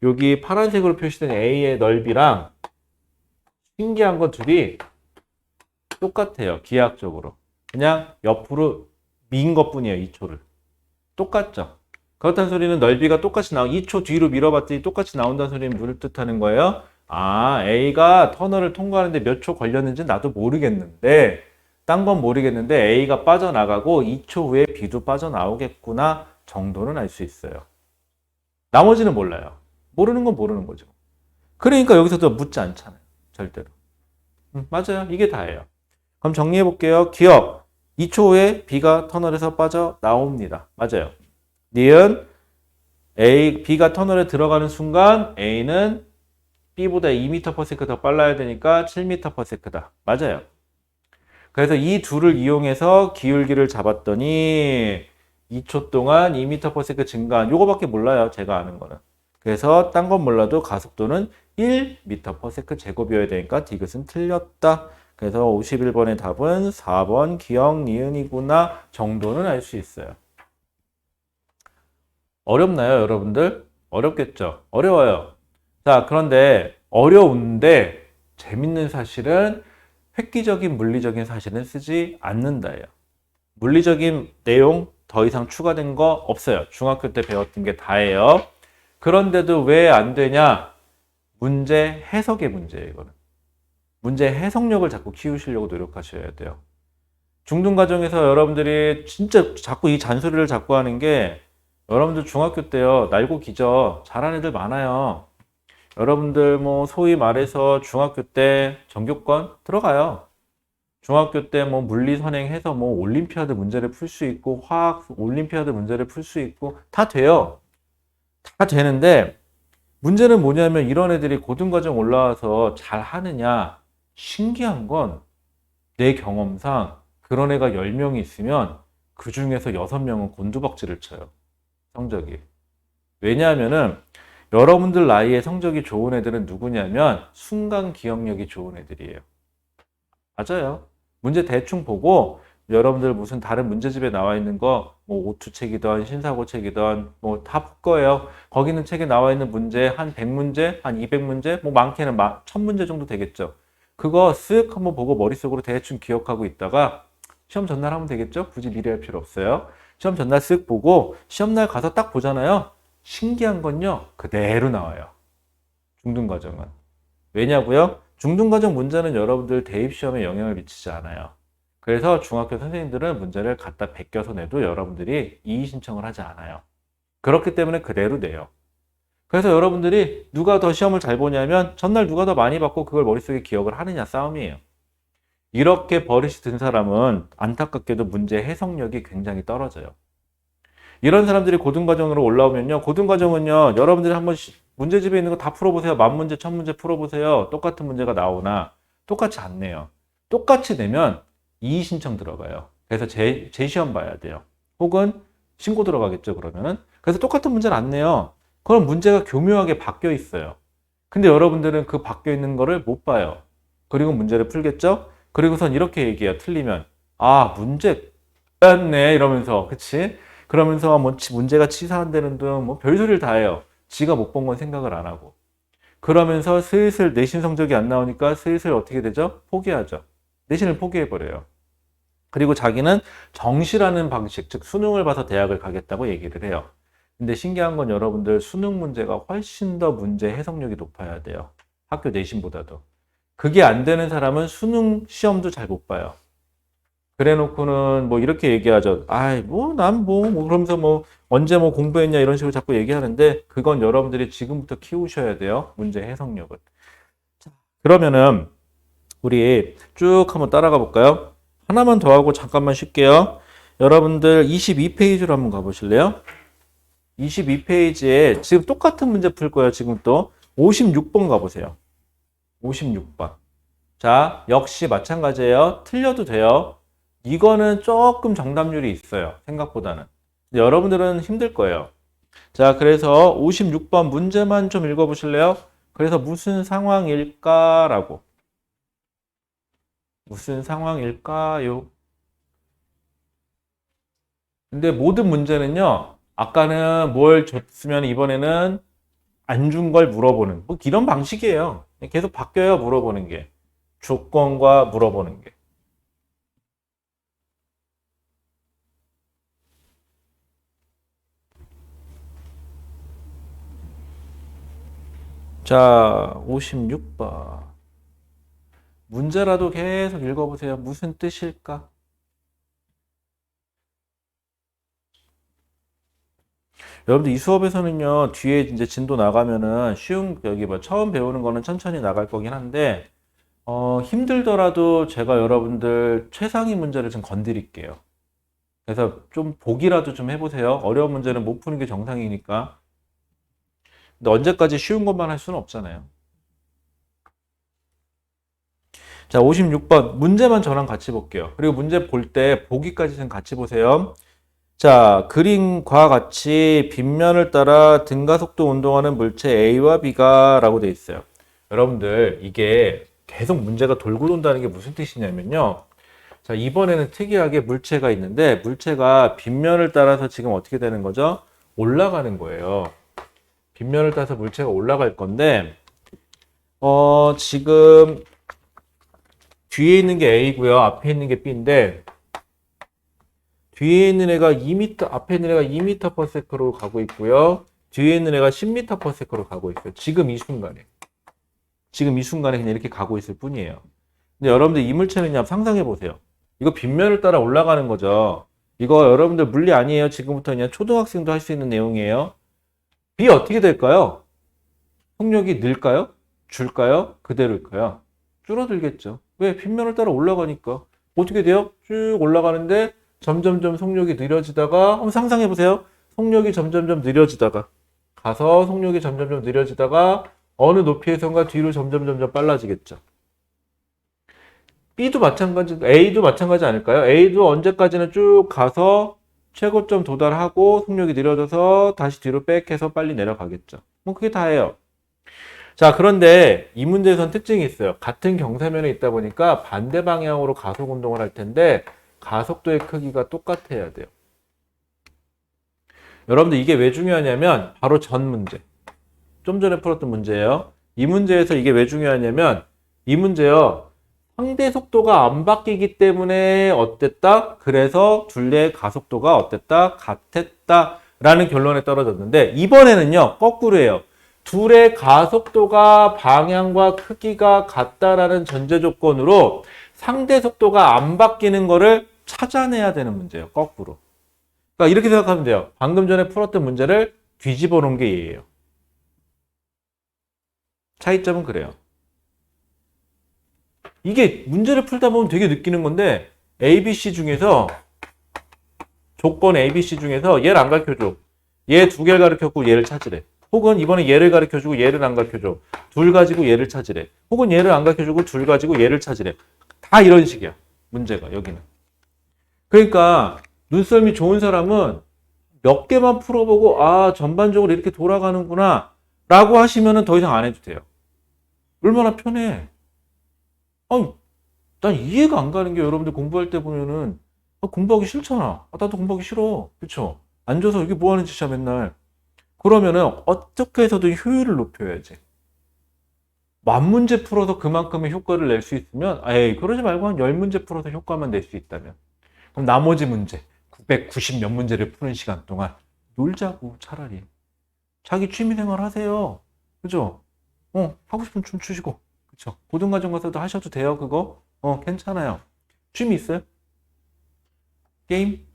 S1: 여기 파란색으로 표시된 A의 넓이랑 신기한 건 둘이 똑같아요. 기하학적으로. 그냥 옆으로 민 것뿐이에요. 2초를. 똑같죠. 그렇다는 소리는 넓이가 똑같이 2초 뒤로 밀어봤더니 똑같이 나온다는 소리는 뭘 뜻하는 거예요? 아, A가 터널을 통과하는데 몇 초 걸렸는지 나도 모르겠는데 딴 건 모르겠는데 A가 빠져나가고 2초 후에 B도 빠져나오겠구나 정도는 알 수 있어요. 나머지는 몰라요. 모르는 건 모르는 거죠. 그러니까 여기서도 묻지 않잖아요. 절대로. 맞아요. 이게 다예요. 그럼 정리해 볼게요. 기억. 2초 후에 B가 터널에서 빠져나옵니다. 맞아요. 니은 B가 터널에 들어가는 순간 A는 B보다 2m/s 더 빨라야 되니까 7m/s다. 맞아요. 그래서 이 둘을 이용해서 기울기를 잡았더니 2초 동안 2m/s 증가한 요거밖에 몰라요. 제가 아는 거는. 그래서 딴 건 몰라도 가속도는 1m/s 제곱이어야 되니까 디귿은 틀렸다. 그래서 51번의 답은 4번 기억 니은이구나 정도는 알 수 있어요. 어렵나요, 여러분들? 어렵겠죠? 어려워요. 자, 그런데 어려운데 재밌는 사실은 획기적인 물리적인 사실은 쓰지 않는다예요. 물리적인 내용 더 이상 추가된 거 없어요. 중학교 때 배웠던 게 다예요. 그런데도 왜 안 되냐? 문제 해석의 문제예요, 이거는. 문제 해석력을 자꾸 키우시려고 노력하셔야 돼요. 중등과정에서 여러분들이 진짜 자꾸 이 잔소리를 자꾸 하는 게 여러분들 중학교 때요, 날고 기저 잘하는 애들 많아요. 여러분들 뭐 소위 말해서 중학교 때 전교권 들어가요. 중학교 때 뭐 물리 선행해서 뭐 올림피아드 문제를 풀 수 있고 화학 올림피아드 문제를 풀 수 있고 다 돼요. 다 되는데 문제는 뭐냐면 이런 애들이 고등과정 올라와서 잘 하느냐. 신기한 건 내 경험상 그런 애가 10명이 있으면 그 중에서 6명은 곤두박질을 쳐요. 성적이. 왜냐하면은 여러분들 나이에 성적이 좋은 애들은 누구냐면 순간 기억력이 좋은 애들이에요. 맞아요. 문제 대충 보고 여러분들 무슨 다른 문제집에 나와 있는 거 뭐 오투책이든 신사고책이든 뭐 다 볼 거예요. 거기 있는 책에 나와 있는 문제 한 100문제, 한 200문제, 뭐 많게는 1000문제 정도 되겠죠. 그거 쓱 한번 보고 머릿속으로 대충 기억하고 있다가 시험 전날 하면 되겠죠? 굳이 미리 할 필요 없어요. 시험 전날 쓱 보고 시험날 가서 딱 보잖아요. 신기한 건요. 그대로 나와요. 중등과정은. 왜냐고요? 중등과정 문제는 여러분들 대입시험에 영향을 미치지 않아요. 그래서 중학교 선생님들은 문제를 갖다 베껴서 내도 여러분들이 이의 신청을 하지 않아요. 그렇기 때문에 그대로 내요. 그래서 여러분들이 누가 더 시험을 잘 보냐면 전날 누가 더 많이 받고 그걸 머릿속에 기억을 하느냐 싸움이에요. 이렇게 버릇이 든 사람은 안타깝게도 문제 해석력이 굉장히 떨어져요. 이런 사람들이 고등과정으로 올라오면요. 고등과정은요. 여러분들이 한번 문제집에 있는 거 다 풀어보세요. 1000문제, 1000문제 풀어보세요. 똑같은 문제가 나오나 똑같이 안 내요. 똑같이 내면 이의 신청 들어가요. 그래서 재시험 봐야 돼요. 혹은 신고 들어가겠죠. 그러면은. 그래서 똑같은 문제를 안 내요. 그럼 문제가 교묘하게 바뀌어 있어요. 근데 여러분들은 그 바뀌어 있는 거를 못 봐요. 그리고 문제를 풀겠죠? 그리고선 이렇게 얘기해요. 틀리면. 아, 문제 뺐네. 이러면서. 그치? 그러면서 뭐 문제가 치사한다는 등 뭐 별소리를 다 해요. 지가 못 본 건 생각을 안 하고. 그러면서 슬슬 내신 성적이 안 나오니까 슬슬 어떻게 되죠? 포기하죠. 내신을 포기해버려요. 그리고 자기는 정시라는 방식, 즉 수능을 봐서 대학을 가겠다고 얘기를 해요. 근데 신기한 건 여러분들 수능 문제가 훨씬 더 문제 해석력이 높아야 돼요. 학교 내신보다도. 그게 안 되는 사람은 수능 시험도 잘 못 봐요. 그래 놓고는 뭐 이렇게 얘기하죠. 아이, 뭐, 뭐, 그러면서 뭐, 언제 뭐 공부했냐 이런 식으로 자꾸 얘기하는데, 그건 여러분들이 지금부터 키우셔야 돼요. 문제 해석력을. 자, 그러면은, 우리 쭉 한번 따라가 볼까요? 하나만 더 하고 잠깐만 쉴게요. 여러분들 22페이지로 한번 가보실래요? 22페이지에 지금 똑같은 문제 풀 거예요. 지금 또 56번 가보세요. 56번. 자, 역시 마찬가지예요. 틀려도 돼요. 이거는 조금 정답률이 있어요. 생각보다는. 근데 여러분들은 힘들 거예요. 자, 그래서 56번 문제만 좀 읽어보실래요? 그래서 무슨 상황일까라고. 무슨 상황일까요? 근데 모든 문제는요, 아까는 뭘 줬으면 이번에는 안 준 걸 물어보는, 뭐 이런 방식이에요. 계속 바뀌어요, 물어보는 게. 조건과 물어보는 게. 자, 56번. 문제라도 계속 읽어보세요. 무슨 뜻일까? 여러분들 이 수업에서는요, 뒤에 이제 진도 나가면은 쉬운, 여기 뭐 처음 배우는 거는 천천히 나갈 거긴 한데, 힘들더라도 제가 여러분들 최상위 문제를 좀 건드릴게요. 그래서 좀 보기라도 좀 해보세요. 어려운 문제는 못 푸는 게 정상이니까. 근데 언제까지 쉬운 것만 할 수는 없잖아요. 자, 56번. 문제만 저랑 같이 볼게요. 그리고 문제 볼 때 보기까지 좀 같이 보세요. 자, 그림과 같이 빗면을 따라 등가속도 운동하는 물체 A와 B가 라고 되어 있어요. 여러분들, 이게 계속 문제가 돌고 돈다는 게 무슨 뜻이냐면요. 자, 이번에는 특이하게 물체가 있는데, 물체가 빗면을 따라서 지금 어떻게 되는 거죠? 올라가는 거예요. 빗면을 따라서 물체가 올라갈 건데, 지금 뒤에 있는 게 A고요. 앞에 있는 게 B인데, 뒤에 있는 애가 2m, 앞에 있는 애가 2m/s로 가고 있고요. 뒤에 있는 애가 10m/s로 가고 있어요. 지금 이 순간에. 지금 이 순간에 그냥 이렇게 가고 있을 뿐이에요. 근데 여러분들 이 물체는 그냥 상상해 보세요. 이거 빗면을 따라 올라가는 거죠. 이거 여러분들 물리 아니에요. 지금부터 그냥 초등학생도 할 수 있는 내용이에요. B 어떻게 될까요? 속력이 늘까요? 줄까요? 그대로일까요? 줄어들겠죠. 왜? 빗면을 따라 올라가니까. 어떻게 돼요? 쭉 올라가는데 점점점 속력이 느려지다가 한번 상상해 보세요. 속력이 점점점 느려지다가 가서 속력이 점점점 느려지다가 어느 높이에선가 뒤로 점점점 빨라지겠죠. B도 마찬가지, A도 마찬가지 아닐까요? A도 언제까지는 쭉 가서 최고점 도달하고 속력이 느려져서 다시 뒤로 백해서 빨리 내려가겠죠. 뭐 그게 다예요. 자, 그런데 이 문제에선 특징이 있어요. 같은 경사면에 있다 보니까 반대 방향으로 가속 운동을 할 텐데 가속도의 크기가 똑같아야 돼요. 여러분들 이게 왜 중요하냐면 바로 전 문제. 좀 전에 풀었던 문제예요. 이 문제에서 이게 왜 중요하냐면 이 문제요. 상대 속도가 안 바뀌기 때문에 어땠다? 그래서 둘의 가속도가 어땠다? 같았다. 라는 결론에 떨어졌는데 이번에는요. 거꾸로예요. 둘의 가속도가 방향과 크기가 같다라는 전제 조건으로 상대 속도가 안 바뀌는 거를 찾아내야 되는 문제예요. 거꾸로. 그러니까 이렇게 생각하면 돼요. 방금 전에 풀었던 문제를 뒤집어 놓은 게 얘예요. 차이점은 그래요. 이게 문제를 풀다 보면 되게 느끼는 건데 A, B, C 중에서 조건 A, B, C 중에서 얘를 안 가르쳐줘. 얘 두 개를 가르쳤고 얘를 찾으래. 혹은 이번에 얘를 가르쳐주고 얘를 안 가르쳐줘. 둘 가지고 얘를 찾으래. 혹은 얘를 안 가르쳐주고 둘 가지고 얘를 찾으래. 다 이런 식이야. 문제가 여기는. 그러니까 눈썰미 좋은 사람은 몇 개만 풀어보고 아 전반적으로 이렇게 돌아가는구나 라고 하시면 더 이상 안 해도 돼요. 얼마나 편해. 아니, 난 이해가 안 가는 게 여러분들 공부할 때 보면은 공부하기 싫잖아. 나도 공부하기 싫어. 그쵸? 앉아서 이게 뭐 하는 짓이야 맨날. 그러면은 어떻게 해서든 효율을 높여야지. 만 문제 풀어서 그만큼의 효과를 낼 수 있으면 에이 그러지 말고 한 10문제 풀어서 효과만 낼 수 있다면 그럼 나머지 문제 990 몇 문제를 푸는 시간 동안 놀자고 차라리. 자기 취미생활 하세요. 그죠? 하고 싶은 춤 추시고. 그쵸? 고등과정 가서도 하셔도 돼요, 그거. 괜찮아요. 취미 있어요? 게임?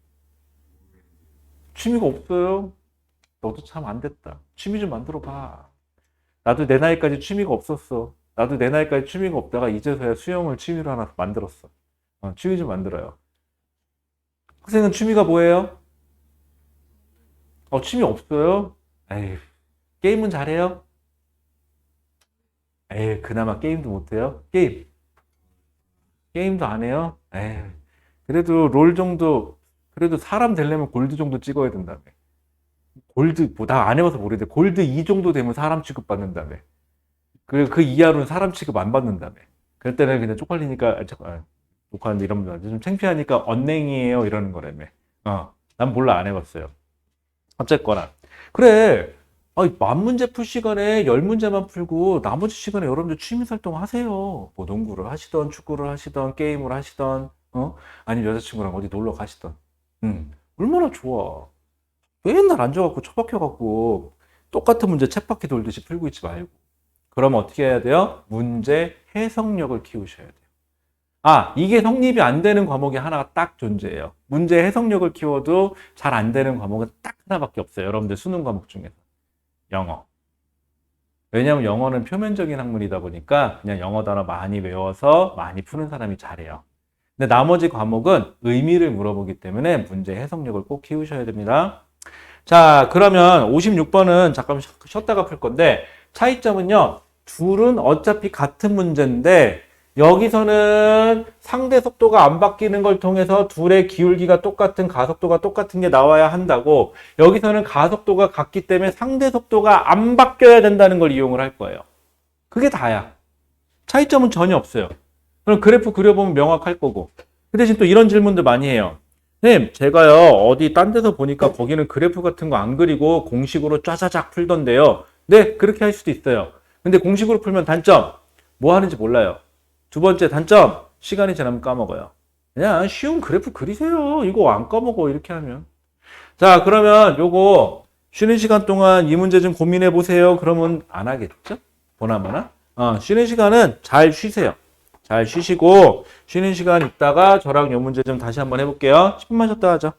S1: 취미가 없어요? 너도 참 안 됐다. 취미 좀 만들어 봐. 나도 내 나이까지 취미가 없었어. 나도 내 나이까지 취미가 없다가 이제서야 수영을 취미로 하나 만들었어. 취미 좀 만들어요. 학생은 취미가 뭐예요? 취미 없어요? 에이, 게임은 잘해요? 에이, 그나마 게임도 못해요? 게임도 안 해요? 에이, 그래도 롤 정도, 그래도 사람 되려면 골드 정도 찍어야 된다며. 골드, 뭐, 나 안 해봐서 모르겠는데, 골드 2 정도 되면 사람 취급받는다며. 그 이하로는 사람 취급 안 받는다며. 그럴 때는 그냥 쪽팔리니까, 녹화하는데 이러면 좀 창피하니까 언냉이에요. 이러는 거라며. 난 몰라, 안 해봤어요. 어쨌거나. 그래. 만 문제 풀 시간에 10문제만 풀고 나머지 시간에 여러분들 취미 활동 하세요. 뭐 농구를 하시던 축구를 하시던 게임을 하시던 아니면 여자친구랑 어디 놀러 가시던. 얼마나 좋아. 맨날 앉아갖고 처박혀갖고 똑같은 문제 쳇바퀴 돌듯이 풀고 있지 말고. 그러면 어떻게 해야 돼요? 문제 해석력을 키우셔야 돼요. 이게 성립이 안 되는 과목이 하나가 딱 존재해요. 문제 해석력을 키워도 잘 안 되는 과목은 딱 하나밖에 없어요. 여러분들 수능 과목 중에서. 영어. 왜냐하면 영어는 표면적인 학문이다 보니까 그냥 영어 단어 많이 외워서 많이 푸는 사람이 잘해요. 근데 나머지 과목은 의미를 물어보기 때문에 문제 해석력을 꼭 키우셔야 됩니다. 자, 그러면 56번은 잠깐 쉬었다가 풀 건데 차이점은요. 둘은 어차피 같은 문제인데 여기서는 상대 속도가 안 바뀌는 걸 통해서 둘의 기울기가 똑같은 가속도가 똑같은 게 나와야 한다고 여기서는 가속도가 같기 때문에 상대 속도가 안 바뀌어야 된다는 걸 이용을 할 거예요. 그게 다야. 차이점은 전혀 없어요. 그럼 그래프 그려보면 명확할 거고. 그 대신 또 이런 질문도 많이 해요. 네, 제가요 어디 딴 데서 보니까 거기는 그래프 같은 거 안 그리고 공식으로 짜자작 풀던데요. 네, 그렇게 할 수도 있어요. 근데 공식으로 풀면 단점 뭐 하는지 몰라요. 두 번째 단점, 시간이 지나면 까먹어요. 그냥 쉬운 그래프 그리세요. 이거 안 까먹어, 이렇게 하면. 자, 그러면 요거 쉬는 시간 동안 이 문제 좀 고민해 보세요. 그러면 안 하겠죠? 보나마나. 쉬는 시간은 잘 쉬세요. 잘 쉬시고, 쉬는 시간 있다가 저랑 요 문제 좀 다시 한번 해볼게요. 10분만 쉬었다 하죠.